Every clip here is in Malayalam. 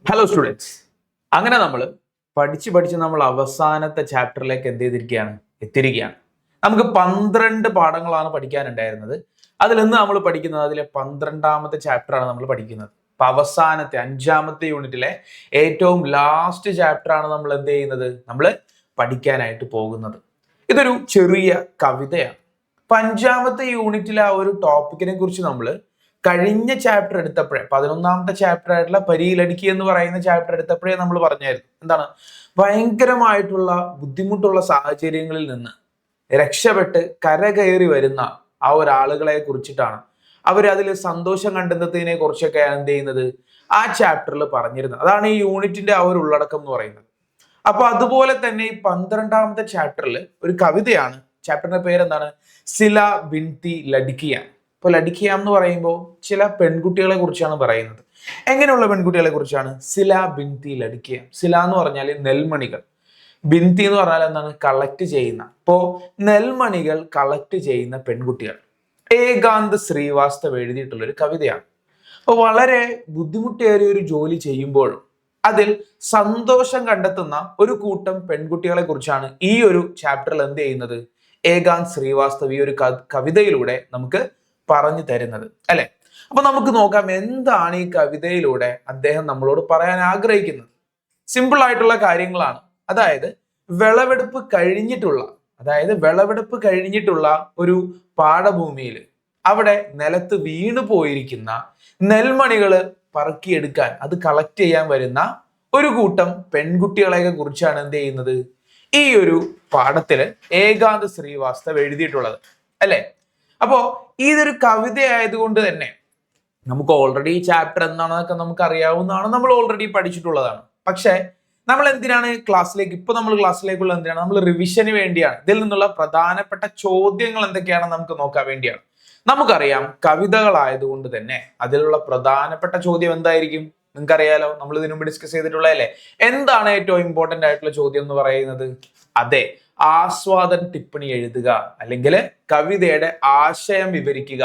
ഹലോ സ്റ്റുഡൻസ്, അങ്ങനെ നമ്മൾ പഠിച്ച് നമ്മൾ അവസാനത്തെ ചാപ്റ്ററിലേക്ക് എത്തിയിരിക്കുകയാണ്. നമുക്ക് 12 പാഠങ്ങളാണ് പഠിക്കാനുണ്ടായിരുന്നത്. അതിൽ നിന്ന് നമ്മൾ പഠിക്കുന്നത് അതിലെ 12ാമത്തെ ചാപ്റ്ററാണ് നമ്മൾ പഠിക്കുന്നത്. അപ്പൊ അവസാനത്തെ 5ാമത്തെ യൂണിറ്റിലെ ഏറ്റവും ലാസ്റ്റ് ചാപ്റ്ററാണ് നമ്മൾ നമ്മൾ പഠിക്കാനായിട്ട് പോകുന്നത്. ഇതൊരു ചെറിയ കവിതയാണ്. 5ാമത്തെ യൂണിറ്റിലെ ആ ഒരു ടോപ്പിക്കിനെ കുറിച്ച് നമ്മൾ കഴിഞ്ഞ ചാപ്റ്റർ എടുത്തപ്പോഴേ 11ാമത്തെ ചാപ്റ്റർ ആയിട്ടുള്ള പരിയിലടുക്കി എന്ന് പറയുന്ന ചാപ്റ്റർ എടുത്തപ്പോഴേ നമ്മൾ പറഞ്ഞായിരുന്നു എന്താണ് ഭയങ്കരമായിട്ടുള്ള ബുദ്ധിമുട്ടുള്ള സാഹചര്യങ്ങളിൽ നിന്ന് രക്ഷപ്പെട്ട് കരകയറി വരുന്ന ആ ഒരാളുകളെ കുറിച്ചിട്ടാണ് അതിൽ സന്തോഷം കണ്ടെത്തുന്നതിനെ കുറിച്ചൊക്കെയാണ് ആ ചാപ്റ്ററിൽ പറഞ്ഞിരുന്നത്. അതാണ് ഈ യൂണിറ്റിന്റെ ആ ഒരു ഉള്ളടക്കം എന്ന് പറയുന്നത്. അപ്പൊ അതുപോലെ തന്നെ ഈ 12ാമത്തെ ചാപ്റ്ററിൽ ഒരു കവിതയാണ്. ചാപ്റ്ററിന്റെ പേരെന്താണ്? സില ബിൻതി ലഡ്കിയ. ഇപ്പൊ ലഡ്കിയ എന്ന് പറയുമ്പോൾ ചില പെൺകുട്ടികളെ കുറിച്ചാണ് പറയുന്നത്. എങ്ങനെയുള്ള പെൺകുട്ടികളെ കുറിച്ചാണ്? സില ബിൻതി ലഡ്കിയ. സില എന്ന് പറഞ്ഞാൽ നെൽമണികൾ, ബിൻതി എന്ന് പറഞ്ഞാൽ എന്താണ്? കളക്ട് ചെയ്യുന്ന. ഇപ്പോ നെൽമണികൾ കളക്ട് ചെയ്യുന്ന പെൺകുട്ടികൾ. ഏകാന്ത് ശ്രീവാസ്തവ് എഴുതിയിട്ടുള്ള ഒരു കവിതയാണ്. അപ്പോൾ വളരെ ബുദ്ധിമുട്ടേറിയ ഒരു ജോലി ചെയ്യുമ്പോഴും അതിൽ സന്തോഷം കണ്ടെത്തുന്ന ഒരു കൂട്ടം പെൺകുട്ടികളെ കുറിച്ചാണ് ഈ ഒരു ചാപ്റ്ററിൽ ഏകാന്ത് ശ്രീവാസ്തവ് ഈ ഒരു കവിതയിലൂടെ നമുക്ക് പറഞ്ഞു തരുന്നത്, അല്ലെ? അപ്പൊ നമുക്ക് നോക്കാം എന്താണ് ഈ കവിതയിലൂടെ അദ്ദേഹം നമ്മളോട് പറയാൻ ആഗ്രഹിക്കുന്നത്. സിമ്പിൾ ആയിട്ടുള്ള കാര്യങ്ങളാണ്. വിളവെടുപ്പ് കഴിഞ്ഞിട്ടുള്ള ഒരു പാടഭൂമിയിൽ അവിടെ നിലത്ത് വീണു പോയിരിക്കുന്ന നെൽമണികള് പറക്കിയെടുക്കാൻ, അത് കളക്ട് ചെയ്യാൻ വരുന്ന ഒരു കൂട്ടം പെൺകുട്ടികളെ കുറിച്ചാണ് ഈ ഒരു പാഠത്തില് ഏകാന്ത് ശ്രീവാസ്തവ് എഴുതിയിട്ടുള്ളത്, അല്ലെ? അപ്പോ ഇതൊരു കവിത ആയതുകൊണ്ട് തന്നെ നമുക്ക് ഓൾറെഡി ഈ ചാപ്റ്റർ എന്താണെന്നൊക്കെ നമുക്ക് അറിയാവുന്നതാണ്, നമ്മൾ ഓൾറെഡി പഠിച്ചിട്ടുള്ളതാണ്. പക്ഷെ നമ്മൾ എന്തിനാണ് ക്ലാസ്സിലേക്കുള്ള എന്തിനാണ്? നമ്മൾ റിവിഷന് വേണ്ടിയാണ്. ഇതിൽ നിന്നുള്ള പ്രധാനപ്പെട്ട ചോദ്യങ്ങൾ എന്തൊക്കെയാണെന്ന് നമുക്ക് നോക്കാൻ വേണ്ടിയാണ്. നമുക്കറിയാം കവിതകളായതുകൊണ്ട് തന്നെ അതിലുള്ള പ്രധാനപ്പെട്ട ചോദ്യം എന്തായിരിക്കും? നിങ്ങൾക്കറിയാലോ, നമ്മൾ ഇതിനു മുമ്പ് ഡിസ്കസ് ചെയ്തിട്ടുള്ളതല്ലേ. എന്താണ് ഏറ്റവും ഇമ്പോർട്ടന്റ് ആയിട്ടുള്ള ചോദ്യം എന്ന് പറയുന്നത്? അതെ, ആസ്വാദന ടിപ്പണി എഴുതുക, അല്ലെങ്കിൽ കവിതയുടെ ആശയം വിവരിക്കുക.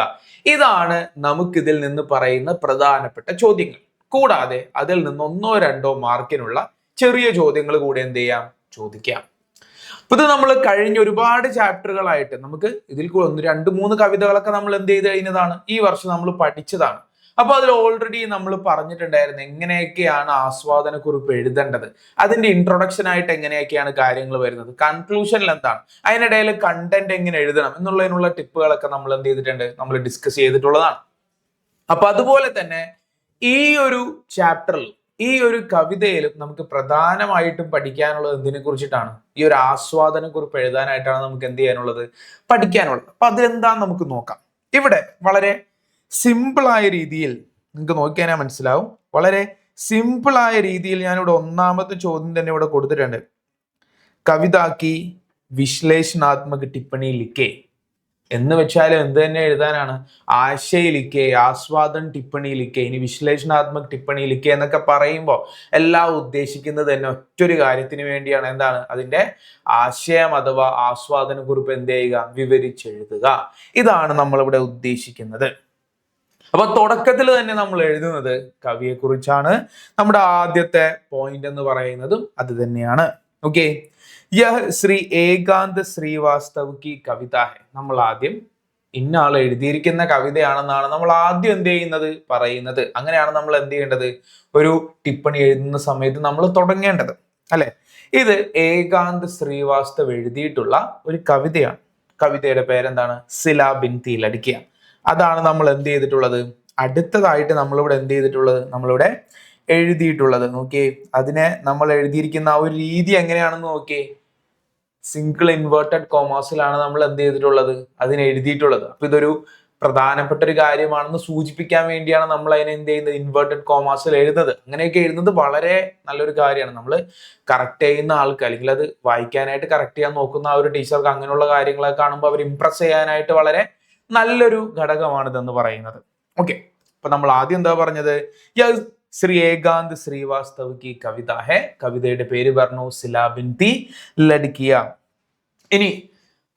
ഇതാണ് നമുക്കിതിൽ നിന്ന് പറയുന്ന പ്രധാനപ്പെട്ട ചോദ്യങ്ങൾ. കൂടാതെ അതിൽ നിന്ന് 1-2 മാർക്കിനുള്ള ചെറിയ ചോദ്യങ്ങൾ കൂടെ ചോദിക്കാം. ഇത് നമ്മൾ കഴിഞ്ഞ ഒരുപാട് ചാപ്റ്ററുകളായിട്ട് നമുക്ക് ഇതിൽ 1-2-3 കവിതകളൊക്കെ നമ്മൾ കഴിഞ്ഞതാണ്, ഈ വർഷം നമ്മൾ പഠിച്ചതാണ്. അപ്പൊ അതിൽ ഓൾറെഡി നമ്മൾ പറഞ്ഞിട്ടുണ്ടായിരുന്നു എങ്ങനെയൊക്കെയാണ് ആസ്വാദനക്കുറിപ്പ് എഴുതേണ്ടത്, അതിന്റെ ഇൻട്രൊഡക്ഷൻ ആയിട്ട് എങ്ങനെയൊക്കെയാണ് കാര്യങ്ങൾ വരുന്നത്, കൺക്ലൂഷനിൽ എന്താണ്, അതിനിടയിൽ കണ്ടന്റ് എങ്ങനെ എഴുതണം എന്നുള്ളതിനുള്ള ടിപ്പുകളൊക്കെ നമ്മൾ നമ്മൾ ഡിസ്കസ് ചെയ്തിട്ടുള്ളതാണ്. അപ്പൊ അതുപോലെ തന്നെ ഈ ഒരു ചാപ്റ്ററിൽ, ഈ ഒരു കവിതയിലും നമുക്ക് പ്രധാനമായിട്ടും പഠിക്കാനുള്ളത് എന്തിനെ കുറിച്ചിട്ടാണ്? ഈ ഒരു ആസ്വാദനക്കുറിപ്പ് എഴുതാനായിട്ടാണ് നമുക്ക് പഠിക്കാനുള്ളത്. അപ്പൊ അതിലെന്താന്ന് നമുക്ക് നോക്കാം. ഇവിടെ വളരെ സിമ്പിളായ രീതിയിൽ നിങ്ങൾക്ക് നോക്കിയാൽ മനസ്സിലാവും. വളരെ സിമ്പിളായ രീതിയിൽ ഞാനിവിടെ 1ാമത്തെ ചോദ്യം തന്നെ ഇവിടെ കൊടുത്തിട്ടുണ്ട്. കവിതാക്കി വിശ്ലേഷണാത്മക ടിപ്പണി ലിഖേ എന്ന് വെച്ചാൽ എന്ത് തന്നെ എഴുതാനാണ്? ആശയ ലിഖേ, ആസ്വാദൻ ടിപ്പണി ലിഖേ, ഇനി വിശ്ലേഷണാത്മക ടിപ്പണി ലിഖേ എന്നൊക്കെ പറയുമ്പോൾ എല്ലാം ഉദ്ദേശിക്കുന്നത് തന്നെ ഒറ്റൊരു കാര്യത്തിന് വേണ്ടിയാണ്. എന്താണ്? അതിന്റെ ആശയം അഥവാ ആസ്വാദന കുറിപ്പ് വിവരിച്ചെഴുതുക. ഇതാണ് നമ്മളിവിടെ ഉദ്ദേശിക്കുന്നത്. അപ്പൊ തുടക്കത്തിൽ തന്നെ നമ്മൾ എഴുതുന്നത് കവിയെ കുറിച്ചാണ്. നമ്മുടെ ആദ്യത്തെ പോയിന്റ് എന്ന് പറയുന്നതും അത് തന്നെയാണ്. ഓക്കെ, യഹ് ശ്രീ ഏകാന്ത് ശ്രീവാസ്തവ് കി കവിത ഹെ. നമ്മൾ ആദ്യം ഇന്ന ആൾ എഴുതിയിരിക്കുന്ന കവിതയാണെന്നാണ് നമ്മൾ ആദ്യം പറയുന്നത്. അങ്ങനെയാണ് നമ്മൾ ചെയ്യേണ്ടത്? ഒരു ടിപ്പണി എഴുതുന്ന സമയത്ത് നമ്മൾ തുടങ്ങേണ്ടത്, അല്ലെ? ഇത് ഏകാന്ത് ശ്രീവാസ്തവ് എഴുതിയിട്ടുള്ള ഒരു കവിതയാണ്. കവിതയുടെ പേരെന്താണ്? സില ബിൻതി ലഡ്കിയ. അതാണ് നമ്മൾ അടുത്തതായിട്ട് നമ്മളിവിടെ നമ്മളിവിടെ എഴുതിയിട്ടുള്ളത്. നോക്കിയേ, അതിനെ നമ്മൾ എഴുതിയിരിക്കുന്ന ആ ഒരു രീതി എങ്ങനെയാണെന്ന് നോക്കിയേ. സിംഗിൾ ഇൻവേർട്ടഡ് കോമാസിലാണ് നമ്മൾ അതിനെ എഴുതിയിട്ടുള്ളത്. അപ്പൊ ഇതൊരു പ്രധാനപ്പെട്ട ഒരു കാര്യമാണെന്ന് സൂചിപ്പിക്കാൻ വേണ്ടിയാണ് നമ്മൾ അതിനെ ഇൻവേർട്ടഡ് കോമാസിൽ എഴുതുന്നത്. അങ്ങനെയൊക്കെ എഴുതുന്നത് വളരെ നല്ലൊരു കാര്യമാണ്. നമ്മൾ കറക്റ്റ് ചെയ്യുന്ന ആൾക്ക്, അല്ലെങ്കിൽ അത് വായിക്കാനായിട്ട് കറക്റ്റ് ചെയ്യാൻ നോക്കുന്ന ആ ഒരു ടീച്ചർക്ക് അങ്ങനെയുള്ള കാര്യങ്ങളൊക്കെ കാണുമ്പോൾ അവർ ഇംപ്രസ് ചെയ്യാനായിട്ട് വളരെ നല്ലൊരു ഘടകമാണിതെന്ന് പറയുന്നത്. ഓക്കെ, അപ്പൊ നമ്മൾ ആദ്യം പറഞ്ഞത്? ശ്രീ ഏകാന്ത് ശ്രീവാസ്തവ് കി കവിത ഹെ. കവിതയുടെ പേര് പറഞ്ഞു സില ബിൻതി ലഡ്കിയ. ഇനി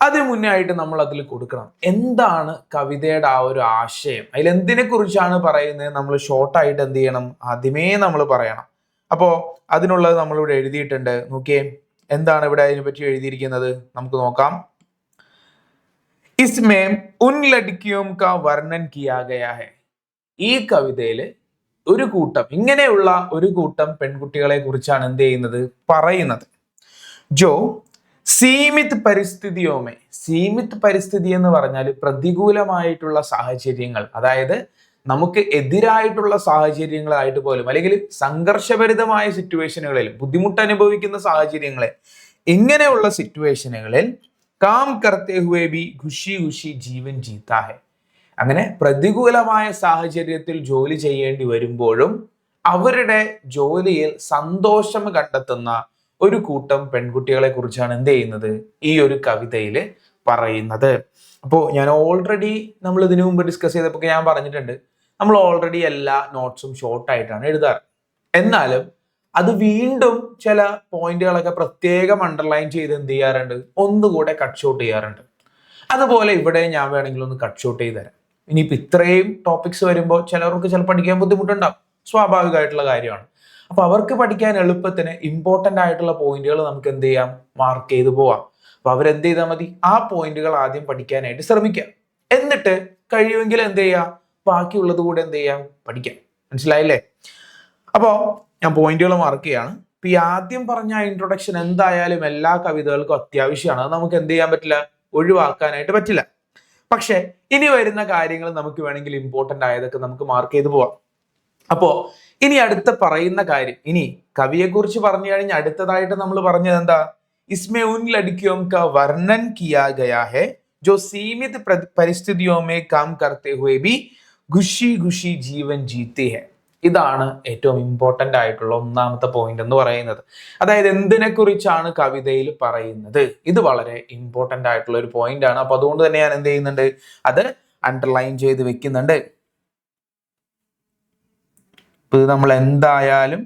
അതിന് മുന്നേ ആയിട്ട് നമ്മൾ അതിൽ കൊടുക്കണം എന്താണ് കവിതയുടെ ആ ഒരു ആശയം, അതിൽ എന്തിനെ കുറിച്ചാണ് പറയുന്നത്. നമ്മൾ ഷോർട്ടായിട്ട് ആദ്യമേ നമ്മൾ പറയണം. അപ്പോ അതിനുള്ളത് നമ്മളിവിടെ എഴുതിയിട്ടുണ്ട്. നോക്കിയേ, എന്താണ് ഇവിടെ അതിനെ പറ്റി എഴുതിയിരിക്കുന്നത് നമുക്ക് നോക്കാം. इसमें उन लड़कियों का वर्णन किया गया है. ഈ കവിതയിൽ ഒരു കൂട്ടം, ഇങ്ങനെയുള്ള ഒരു കൂട്ടം പെൺകുട്ടികളെ കുറിച്ചാണ് എന്ത് ചെയ്യുന്നത്, പറയുന്നത്. ജോ സീമിത് പരിസ്ഥിതിയോമേ, സീമിത് പരിസ്ഥിതി എന്ന് പറഞ്ഞാൽ പ്രതികൂലമായിട്ടുള്ള സാഹചര്യങ്ങൾ, അതായത് നമുക്ക് എതിരായിട്ടുള്ള സാഹചര്യങ്ങളായിട്ട് പോലും അല്ലെങ്കിൽ സംഘർഷഭരിതമായ സിറ്റുവേഷനുകളിൽ, ബുദ്ധിമുട്ട് അനുഭവിക്കുന്ന സാഹചര്യങ്ങളെ, ഇങ്ങനെയുള്ള സിറ്റുവേഷനുകളിൽ കാം കർത്തേ ഹുവേ ബി ഖുഷി ഖുഷി ജീവൻ ജീത്താ ഹെ, അങ്ങനെ പ്രതികൂലമായ സാഹചര്യത്തിൽ ജോലി ചെയ്യേണ്ടി വരുമ്പോഴും അവരുടെ ജോലിയിൽ സന്തോഷം കണ്ടെത്തുന്ന ഒരു കൂട്ടം പെൺകുട്ടികളെ കുറിച്ചാണ് എന്ത് ചെയ്യുന്നത്, ഈ ഒരു കവിതയിൽ പറയുന്നത്. അപ്പോൾ ഞാൻ ഓൾറെഡി നമ്മൾ ഇതിനു മുമ്പ് ഡിസ്കസ് ചെയ്തപ്പോൾ ഞാൻ പറഞ്ഞിട്ടുണ്ട്, നമ്മൾ ഓൾറെഡി എല്ലാ നോട്ട്സും ഷോർട്ടായിട്ടാണ് എഴുതാറ്. എന്നാലും അത് വീണ്ടും ചില പോയിന്റുകളൊക്കെ പ്രത്യേകം അണ്ടർലൈൻ ചെയ്ത് എന്ത് ചെയ്യാറുണ്ട്, ഒന്നുകൂടെ കട്ട് ഷോട്ട് ചെയ്യാറുണ്ട്. അതുപോലെ ഇവിടെ ഞാൻ വേണമെങ്കിൽ ഒന്ന് കട്ട് ഷോട്ട് ചെയ്ത് തരാം. ഇനിയിപ്പോൾ ഇത്രയും ടോപ്പിക്സ് വരുമ്പോൾ ചിലർക്ക് ചിലപ്പോൾ പഠിക്കാൻ ബുദ്ധിമുട്ടുണ്ടാവും, സ്വാഭാവികമായിട്ടുള്ള കാര്യമാണ്. അപ്പൊ അവർക്ക് പഠിക്കാൻ എളുപ്പത്തിന് ഇമ്പോർട്ടൻ്റ് ആയിട്ടുള്ള പോയിന്റുകൾ നമുക്ക് എന്ത് ചെയ്യാം, മാർക്ക് ചെയ്ത് പോവാം. അപ്പൊ അവരെന്ത് ചെയ്താൽ മതി, ആ പോയിന്റുകൾ ആദ്യം പഠിക്കാനായിട്ട് ശ്രമിക്കാം. എന്നിട്ട് കഴിയുമെങ്കിൽ എന്ത് ചെയ്യാം, ബാക്കിയുള്ളത് കൂടെ എന്ത് ചെയ്യാം, പഠിക്കാം. മനസ്സിലായില്ലേ? അപ്പോ ഞാൻ പോയിന്റുകൾ മാർക്ക് ചെയ്യാണ്. ഇപ്പൊ ഈ ആദ്യം പറഞ്ഞ ഇൻട്രൊഡക്ഷൻ എന്തായാലും എല്ലാ കവിതകൾക്കും അത്യാവശ്യമാണ്. അത് നമുക്ക് എന്ത് ചെയ്യാൻ പറ്റില്ല, ഒഴിവാക്കാനായിട്ട് പറ്റില്ല. പക്ഷെ ഇനി വരുന്ന കാര്യങ്ങൾ നമുക്ക് വേണമെങ്കിൽ ഇമ്പോർട്ടൻ്റ് ആയതൊക്കെ നമുക്ക് മാർക്ക് ചെയ്ത് പോവാം. അപ്പോ ഇനി അടുത്ത പറയുന്ന കാര്യം, ഇനി കവിയെ കുറിച്ച് പറഞ്ഞു കഴിഞ്ഞാൽ അടുത്തതായിട്ട് നമ്മൾ പറഞ്ഞത് എന്താ, ഇസ്മേ ഉൻ ലഡ്കിയോം കാ വർണ്ണൻ കിയാ ഗയാ ഹെ ജോ സീമിത് പരിസ്ഥിതിയോ may calm കർത്തെ ഹുവേ B Kushi Kushi ജീവൻ ജീത്തി ഹെ. ഇതാണ് ഏറ്റവും ഇമ്പോർട്ടൻ്റ് ആയിട്ടുള്ള ഒന്നാമത്തെ പോയിന്റ് എന്ന് പറയുന്നത്. അതായത് എന്തിനെ കുറിച്ചാണ് കവിതയിൽ പറയുന്നത്, ഇത് വളരെ ഇമ്പോർട്ടൻ്റ് ആയിട്ടുള്ള ഒരു പോയിന്റ് ആണ്. അപ്പൊ അതുകൊണ്ട് തന്നെ ഞാൻ എന്ത് ചെയ്യുന്നുണ്ട്, അത് അണ്ടർലൈൻ ചെയ്ത് വെക്കുന്നുണ്ട്. ഇത് നമ്മൾ എന്തായാലും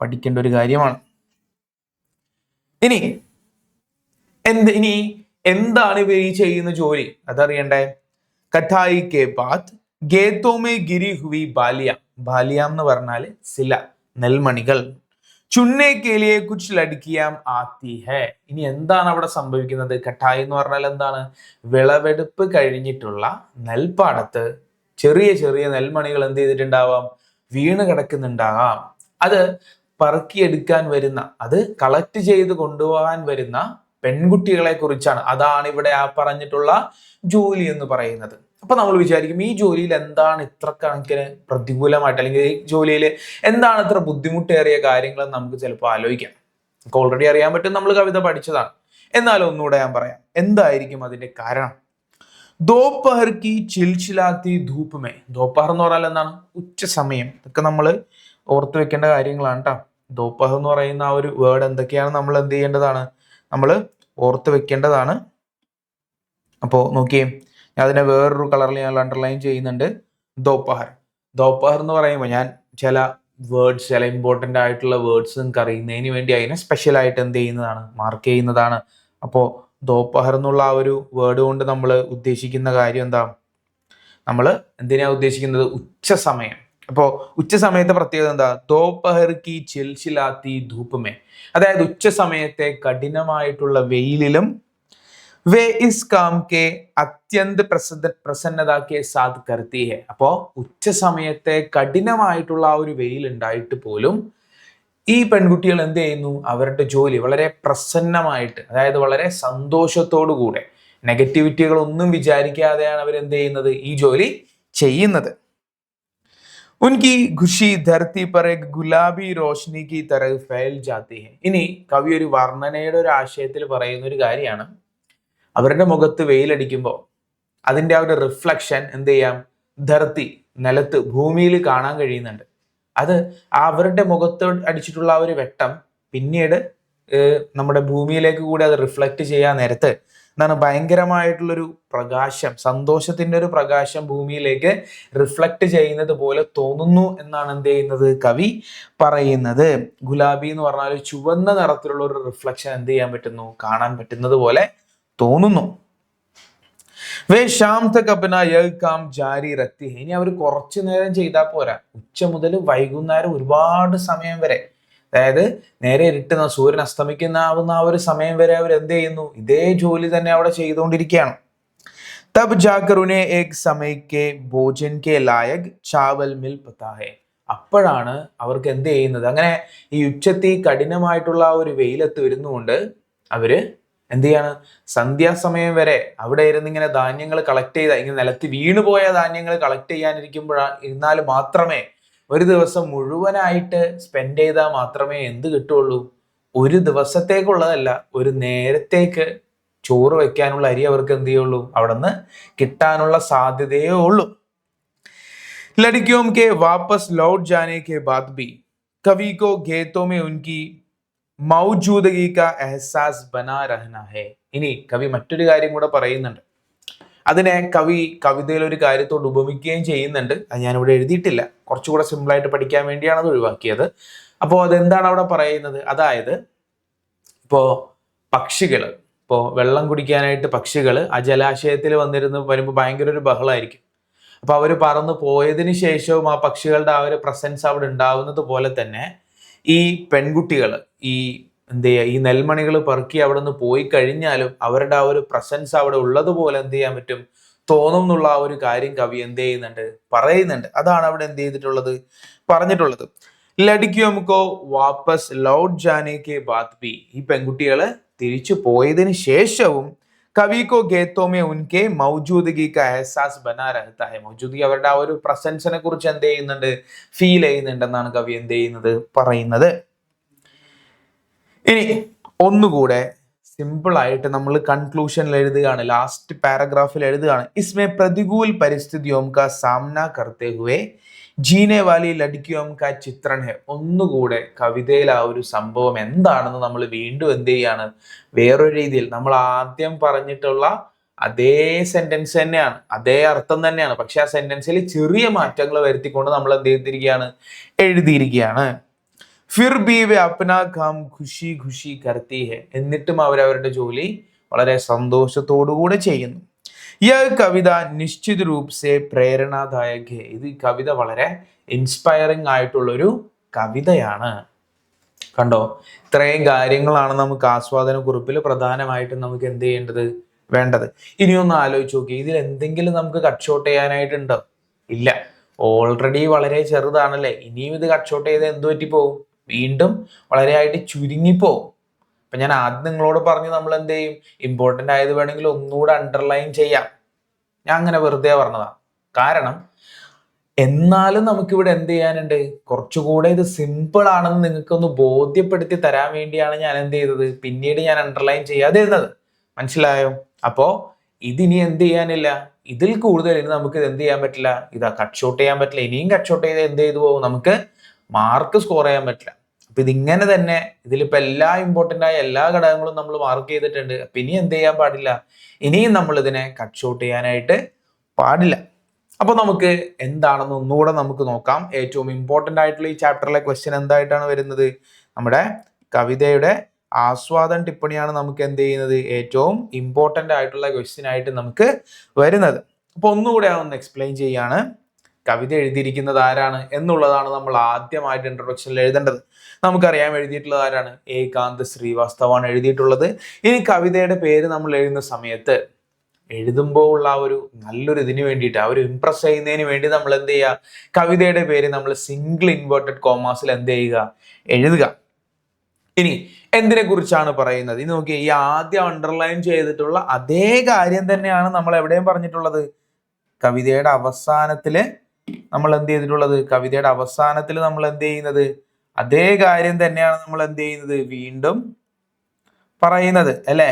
പഠിക്കേണ്ട ഒരു കാര്യമാണ്. ഇനി എന്താണ് ഇവർ ഈ ചെയ്യുന്ന ജോലി അതറിയണ്ടേ. കഠായി കെ ബാത് ഗേത്തോമേ ഗിരി ഹുവി ബാലിയ, ബാലിയാം എന്ന് പറഞ്ഞാൽ സില, നെൽമണികൾ. ചുന്നേ കേലിയെ കുച്ച് ലഡ്കിയാം ആത്തി ഹെ. ഇനി എന്താണ് അവിടെ സംഭവിക്കുന്നത്, കഠായി എന്ന് പറഞ്ഞാൽ എന്താണ്, വിളവെടുപ്പ് കഴിഞ്ഞിട്ടുള്ള നെൽപ്പാടത്ത് ചെറിയ ചെറിയ നെൽമണികൾ എന്ത് ചെയ്തിട്ടുണ്ടാവാം, വീണ് കിടക്കുന്നുണ്ടാകാം. അത് പറക്കിയെടുക്കാൻ വരുന്ന, അത് കളക്ട് ചെയ്ത് കൊണ്ടുപോകാൻ വരുന്ന പെൺകുട്ടികളെ കുറിച്ചാണ്. അതാണ് ഇവിടെ ആ പറഞ്ഞിട്ടുള്ള ജോലി എന്ന് പറയുന്നത്. അപ്പൊ നമ്മൾ വിചാരിക്കും ഈ ജോലിയിൽ എന്താണ് ഇത്ര കണക്കിന് പ്രതികൂലമായിട്ട്, അല്ലെങ്കിൽ ഈ ജോലിയിൽ എന്താണ് ഇത്ര ബുദ്ധിമുട്ടേറിയ കാര്യങ്ങൾ നമുക്ക് ചിലപ്പോൾ ആലോചിക്കാം. നമുക്ക് ഓൾറെഡി അറിയാൻ പറ്റും, നമ്മൾ കവിത പഠിച്ചതാണ്. എന്നാലും ഒന്നുകൂടെ ഞാൻ പറയാം എന്തായിരിക്കും അതിന്റെ കാരണം. ദോപ്പഹർ കി ചിൽച്ചിലാത്തി ധൂപ്പ് മേ, ദോപ്പഹർ എന്ന് പറഞ്ഞാൽ എന്താണ്, ഉച്ച സമയം. ഇതൊക്കെ നമ്മൾ ഓർത്ത് വെക്കേണ്ട കാര്യങ്ങളാണ് കേട്ടോ. ദോപ്പഹർ എന്ന് പറയുന്ന ആ ഒരു വേർഡ് എന്തൊക്കെയാണ് നമ്മൾ എന്ത് ചെയ്യേണ്ടതാണ്, നമ്മൾ ഓർത്ത് വെക്കേണ്ടതാണ്. അപ്പോൾ നോക്കിയേ, ഞാൻ അതിനെ വേറൊരു കളറിൽ ഞാൻ അണ്ടർലൈൻ ചെയ്യുന്നുണ്ട്. ദോപ്പഹർ, ദോപ്പഹർ എന്ന് പറയുമ്പോൾ ഞാൻ ചില വേർഡ്സ്, ചില ഇമ്പോർട്ടൻ്റ് ആയിട്ടുള്ള വേർഡ്സ് നിങ്ങൾക്ക് അറിയുന്നതിന് വേണ്ടി അതിനെ സ്പെഷ്യൽ ആയിട്ട് എന്ത് ചെയ്യുന്നതാണ്, മാർക്ക് ചെയ്യുന്നതാണ്. അപ്പോൾ ദോപ്പഹർ എന്നുള്ള ആ ഒരു വേർഡ് കൊണ്ട് നമ്മൾ ഉദ്ദേശിക്കുന്ന കാര്യം എന്താ, നമ്മൾ എന്തിനാ ഉദ്ദേശിക്കുന്നത്, ഉച്ച സമയം. അപ്പോൾ ഉച്ച സമയത്തെ പ്രത്യേകത എന്താ, ദോപ്പഹർ കി ചിൽച്ചിലാത്തി ധൂപ്പ് മേ, അതായത് ഉച്ച സമയത്തെ കഠിനമായിട്ടുള്ള വെയിലിലും വേ ഇസ് കാം കെ അത്യന്ത് പ്രസന്നത കെ സാത് കർത്തി ഹെ. അപ്പോ ഉച്ച സമയത്തെ കഠിനമായിട്ടുള്ള ആ ഒരു വെയിൽ ഉണ്ടായിട്ട് പോലും ഈ പെൺകുട്ടികൾ എന്ത് ചെയ്യുന്നു, അവരുടെ ജോലി വളരെ പ്രസന്നമായിട്ട്, അതായത് വളരെ സന്തോഷത്തോടു കൂടെ, നെഗറ്റിവിറ്റികളൊന്നും വിചാരിക്കാതെയാണ് അവർ എന്ത് ചെയ്യുന്നത്, ഈ ജോലി ചെയ്യുന്നത്. ഉൻകി ഖുഷി ധർത്തി പർ ഏക് ഗുലാബി റോഷ്നി കി തരഹ് ഫൈൽ ജാത്തി ഹെ. ഇനി കവി ഒരു വർണ്ണനയുടെ ഒരു ആശയത്തിൽ പറയുന്ന ഒരു കാര്യമാണ്, അവരുടെ മുഖത്ത് വെയിലടിക്കുമ്പോൾ അതിൻ്റെ ആ ഒരു റിഫ്ലക്ഷൻ എന്ത് ചെയ്യാം, ധർത്തി, നിലത്ത്, ഭൂമിയിൽ കാണാൻ കഴിയുന്നുണ്ട്. അത് അവരുടെ മുഖത്ത് അടിച്ചിട്ടുള്ള ആ ഒരു വെട്ടം പിന്നീട് നമ്മുടെ ഭൂമിയിലേക്ക് കൂടി അത് റിഫ്ലക്റ്റ് ചെയ്യാൻ നേരത്ത് എന്താണ്, ഭയങ്കരമായിട്ടുള്ളൊരു പ്രകാശം, സന്തോഷത്തിന്റെ ഒരു പ്രകാശം ഭൂമിയിലേക്ക് റിഫ്ലക്റ്റ് ചെയ്യുന്നത് പോലെ തോന്നുന്നു എന്നാണ് എന്ത് ചെയ്യുന്നത്, കവി പറയുന്നത്. ഗുലാബി എന്ന് പറഞ്ഞാൽ ചുവന്ന നിറത്തിലുള്ള ഒരു റിഫ്ലക്ഷൻ എന്ത് ചെയ്യാൻ പറ്റുന്നു, കാണാൻ പറ്റുന്നത് പോലെ തോന്നുന്നു. വേ ഷാം തക് അപ്നാ യഹ് കാം ജാരി രഖ്തി ഹെ. ഇനി അവർ കുറച്ചു നേരം ചെയ്താൽ പോരാ, ഉച്ച മുതൽ വൈകുന്നേരം ഒരുപാട് സമയം വരെ അതായത് നേരെ ഇരുട്ടുന്ന സൂര്യൻ അസ്തമിക്കുന്ന ആ ഒരു സമയം വരെ അവർ എന്ത് ചെയ്യുന്നു, ഇതേ ജോലി തന്നെ അവിടെ ചെയ്തുകൊണ്ടിരിക്കുകയാണ്. തബ് ജാകർ ഉन्हें एक समय के भोजन के लायक चावल मिल पाता है. അപ്പോഴാണ് അവർക്ക് എന്ത് ചെയ്യുന്നത്, അങ്ങനെ ഈ ഉച്ചത്തി കഠിനമായിട്ടുള്ള ആ ഒരു വെയിലത്ത് വരുന്നുകൊണ്ട് അവര് എന്ത് ചെയ്യാണ്, സന്ധ്യാസമയം വരെ അവിടെ ഇരുന്ന് ഇങ്ങനെ ധാന്യങ്ങൾ കളക്ട് ചെയ്ത, ഇങ്ങനെ നിലത്ത് വീണുപോയ ധാന്യങ്ങൾ കളക്ട് ഇരുന്നാൽ മാത്രമേ, ഒരു ദിവസം മുഴുവനായിട്ട് സ്പെൻഡ് ചെയ്താൽ മാത്രമേ എന്ത് കിട്ടുള്ളൂ, ഒരു ദിവസത്തേക്കുള്ളതല്ല, ഒരു നേരത്തേക്ക് ചോറ് വെക്കാനുള്ള അരി അവർക്ക് എന്ത് ചെയ്യുള്ളൂ, അവിടെ നിന്ന് കിട്ടാനുള്ള സാധ്യതയേ ഉള്ളൂ. लड़कियों के वापस लौट जाने के बाद भी कवि को गीतों में उनकी मौजूदगी का एहसास बना रहना है. ഇനി കവി മറ്റൊരു കാര്യം കൂടെ പറയുന്നുണ്ട്. അതിനെ കവി കവിതയിൽ ഒരു കാര്യത്തോട് ഉപമിക്കുകയും ചെയ്യുന്നുണ്ട്. അത് ഞാനിവിടെ എഴുതിയിട്ടില്ല, കുറച്ചുകൂടെ സിമ്പിളായിട്ട് പഠിക്കാൻ വേണ്ടിയാണ് അത് ഒഴിവാക്കിയത്. അപ്പോൾ അതെന്താണ് അവിടെ പറയുന്നത്, അതായത് ഇപ്പോൾ പക്ഷികൾ, ഇപ്പോൾ വെള്ളം കുടിക്കാനായിട്ട് പക്ഷികൾ ആ ജലാശയത്തിൽ വരുമ്പോൾ ഭയങ്കര ഒരു ബഹളമായിരിക്കും. അപ്പൊ അവർ പറന്നു പോയതിന് ശേഷവും ആ പക്ഷികളുടെ ആ ഒരു പ്രസൻസ് അവിടെ ഉണ്ടാവുന്നത് പോലെ തന്നെ ഈ പെൺകുട്ടികൾ ഈ എന്ത് ചെയ്യുക, ഈ നെൽമണികൾ പെറുക്കി അവിടെ നിന്ന് പോയി കഴിഞ്ഞാലും അവരുടെ ആ ഒരു പ്രസൻസ് അവിടെ ഉള്ളതുപോലെ എന്ത് ചെയ്യാൻ പറ്റും, തോന്നും എന്നുള്ള ആ ഒരു കാര്യം കവി എന്ത് ചെയ്യുന്നുണ്ട്, പറയുന്നുണ്ട്. അതാണ് അവിടെ എന്ത് ചെയ്തിട്ടുള്ളത്, പറഞ്ഞിട്ടുള്ളത്. ലഡിക്യോമുക്കോ വാപ്പസ് ലൗട്ട് ജാനെ കെ ബാത് ബി, ഈ പെൺകുട്ടികള് തിരിച്ചു പോയതിന് ശേഷവും കവി കോ ഗീതോं में उनके मौजूदगी का एहसास बना रहता है. മൗജൂദി അവരുടെ ആ ഒരു പ്രസൻസിനെ കുറിച്ച് എന്ത് ചെയ്യുന്നുണ്ട്, ഫീൽ ചെയ്യുന്നുണ്ടെന്നാണ് കവി എന്ത് ചെയ്യുന്നത്, പറയുന്നത്. ഇനി ഒന്നുകൂടെ സിമ്പിൾ ആയിട്ട് നമ്മൾ കൺക്ലൂഷനിൽ എഴുതുകയാണ്, ലാസ്റ്റ് പാരഗ്രാഫിൽ എഴുതുകയാണ്. इसमें प्रतिकूल परिस्थितियों का सामना करते हुए ജീനെ വാലി ലഡ്കിയോം കാ ചിത്രൺ ഹെ. ഒന്നുകൂടെ കവിതയിൽ ആ ഒരു സംഭവം എന്താണെന്ന് നമ്മൾ വീണ്ടും എന്ത് ചെയ്യാണ്, വേറൊരു രീതിയിൽ നമ്മൾ ആദ്യം പറഞ്ഞിട്ടുള്ള അതേ സെന്റൻസ് തന്നെയാണ്, അതേ അർത്ഥം തന്നെയാണ്, പക്ഷെ ആ സെന്റൻസിൽ ചെറിയ മാറ്റങ്ങൾ വരുത്തിക്കൊണ്ട് നമ്മൾ എന്ത് ചെയ്തിരിക്കുകയാണ്, എഴുതിയിരിക്കുകയാണ്. ഫിർ ബി വേ അപ്നാ കാം ഖുഷി ഖുഷി കർത്തി ഹെ. എന്നിട്ടും അവരവരുടെ ജോലി വളരെ സന്തോഷത്തോടുകൂടെ ചെയ്യുന്നു. ഈ കവിത നിശ്ചിത രൂപ സെ പ്രേരണാദായക. ഇത് കവിത വളരെ ഇൻസ്പയറിംഗ് ആയിട്ടുള്ള ഒരു കവിതയാണ്. കണ്ടോ, ഇത്രയും കാര്യങ്ങളാണ് നമുക്ക് ആസ്വാദന കുറിപ്പിൽ പ്രധാനമായിട്ടും നമുക്ക് എന്ത് ചെയ്യേണ്ടത്, വേണ്ടത്. ഇനിയൊന്ന് ആലോചിച്ച് നോക്കി, ഇതിൽ എന്തെങ്കിലും നമുക്ക് കട്ട് ഷോട്ട് ചെയ്യാനായിട്ടുണ്ടോ, ഇല്ല. ഓൾറെഡി വളരെ ചെറുതാണല്ലേ, ഇനിയും ഇത് കട്ട് ഷോട്ട് ചെയ്ത് എന്ത് പറ്റിപ്പോവും, വീണ്ടും വളരെയായിട്ട് ചുരുങ്ങിപ്പോവും. അപ്പൊ ഞാൻ ആദ്യം നിങ്ങളോട് പറഞ്ഞു നമ്മൾ എന്ത് ചെയ്യും, ഇമ്പോർട്ടൻ്റ് ആയത് വേണമെങ്കിൽ ഒന്നുകൂടെ അണ്ടർലൈൻ ചെയ്യാം. ഞാൻ അങ്ങനെ വെറുതെ പറഞ്ഞതാ. കാരണം എന്നാലും നമുക്കിവിടെ എന്ത് ചെയ്യാനുണ്ട്, കുറച്ചുകൂടെ ഇത് സിമ്പിൾ ആണെന്ന് നിങ്ങൾക്കൊന്ന് ബോധ്യപ്പെടുത്തി തരാൻ വേണ്ടിയാണ് ഞാൻ എന്ത് ചെയ്തത്, പിന്നീട് ഞാൻ അണ്ടർലൈൻ ചെയ്യാതെ ഇരുന്നത്. മനസ്സിലായോ? അപ്പോ ഇതിനി എന്ത് ചെയ്യാനില്ല, ഇതിൽ കൂടുതൽ ഇനി നമുക്ക് എന്ത് ചെയ്യാൻ പറ്റില്ല, ഇതാ കട്ട് ഷോട്ട് ചെയ്യാൻ പറ്റില്ല. ഇനിയും കട്ട് ഷോട്ട് ചെയ്ത് എന്ത് ചെയ്തു പോകും, നമുക്ക് മാർക്ക് സ്കോർ ചെയ്യാൻ പറ്റില്ല. അപ്പൊ ഇതിങ്ങനെ തന്നെ ഇതിലിപ്പോ എല്ലാ ഇമ്പോർട്ടൻ്റ് ആയ എല്ലാ ഘടകങ്ങളും നമ്മൾ മാർക്ക് ചെയ്തിട്ടുണ്ട്. അപ്പൊ ഇനി എന്ത് ചെയ്യാൻ പാടില്ല, ഇനിയും നമ്മൾ ഇതിനെ കട്ട് ഷോട്ട് ചെയ്യാനായിട്ട് പാടില്ല. അപ്പൊ നമുക്ക് എന്താണെന്ന് ഒന്നുകൂടെ നമുക്ക് നോക്കാം. ഏറ്റവും ഇമ്പോർട്ടൻ്റ് ആയിട്ടുള്ള ഈ ചാപ്റ്ററിലെ ക്വസ്റ്റ്യൻ എന്തായിട്ടാണ് വരുന്നത്, നമ്മുടെ കവിതയുടെ ആസ്വാദന ടിപ്പണിയാണ് നമുക്ക് എന്ത് ചെയ്യുന്നത്, ഏറ്റവും ഇമ്പോർട്ടൻ്റ് ആയിട്ടുള്ള ക്വസ്റ്റ്യൻ ആയിട്ട് നമുക്ക് വരുന്നത്. അപ്പൊ ഒന്നുകൂടെ ഒന്ന് എക്സ്പ്ലെയിൻ ചെയ്യാണ്. കവിത എഴുതിയിരിക്കുന്നത് ആരാണ് എന്നുള്ളതാണ് നമ്മൾ ആദ്യമായിട്ട് ഇൻട്രൊഡക്ഷനിൽ എഴുതേണ്ടത്. നമുക്കറിയാം എഴുതിയിട്ടുള്ളത് ആരാണ്, ഏകാന്ത് ശ്രീവാസ്തവാണ് എഴുതിയിട്ടുള്ളത്. ഇനി കവിതയുടെ പേര് നമ്മൾ എഴുതുന്ന സമയത്ത് എഴുതുമ്പോൾ ഉള്ള ആ ഒരു നല്ലൊരു ഇതിന് വേണ്ടിയിട്ട്, ആ ഒരു ഇംപ്രസ് ചെയ്യുന്നതിന് വേണ്ടി നമ്മൾ എന്ത് ചെയ്യുക, കവിതയുടെ പേര് നമ്മൾ സിംഗിൾ ഇൻവേർട്ടഡ് കോമാസിൽ എന്ത് ചെയ്യുക, എഴുതുക. ഇനി എന്തിനെ കുറിച്ചാണ് പറയുന്നത്, ഇനി നോക്കിയേ, ഈ ആദ്യം അണ്ടർലൈൻ ചെയ്തിട്ടുള്ള അതേ കാര്യം തന്നെയാണ് നമ്മൾ എവിടെയും പറഞ്ഞിട്ടുള്ളത്. കവിതയുടെ അവസാനത്തില് നമ്മൾ എന്ത് ചെയ്തിട്ടുള്ളത്, കവിതയുടെ അവസാനത്തിൽ നമ്മൾ എന്ത് ചെയ്യുന്നത്, അതേ കാര്യം തന്നെയാണ് നമ്മൾ എന്ത് ചെയ്യുന്നത്, വീണ്ടും പറയുന്നത് അല്ലേ.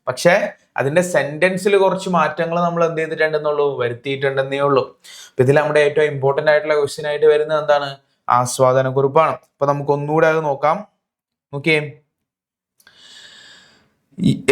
പക്ഷെ അതിന്റെ സെന്റൻസിൽ കുറച്ച് മാറ്റങ്ങൾ നമ്മൾ എന്ത് ചെയ്തിട്ടുണ്ടെന്നുള്ളൂ, വരുത്തിയിട്ടുണ്ടെന്നേ ഉള്ളൂ. അപ്പൊ ഇതിൽ നമ്മുടെ ഏറ്റവും ഇമ്പോർട്ടൻ്റ് ആയിട്ടുള്ള ക്വസ്റ്റ്യൻ ആയിട്ട് വരുന്നത് എന്താണ്, ആസ്വാദന കുറിപ്പാണ്. അപ്പൊ നമുക്ക് ഒന്നുകൂടെ അത് നോക്കാം. നോക്കിയേ,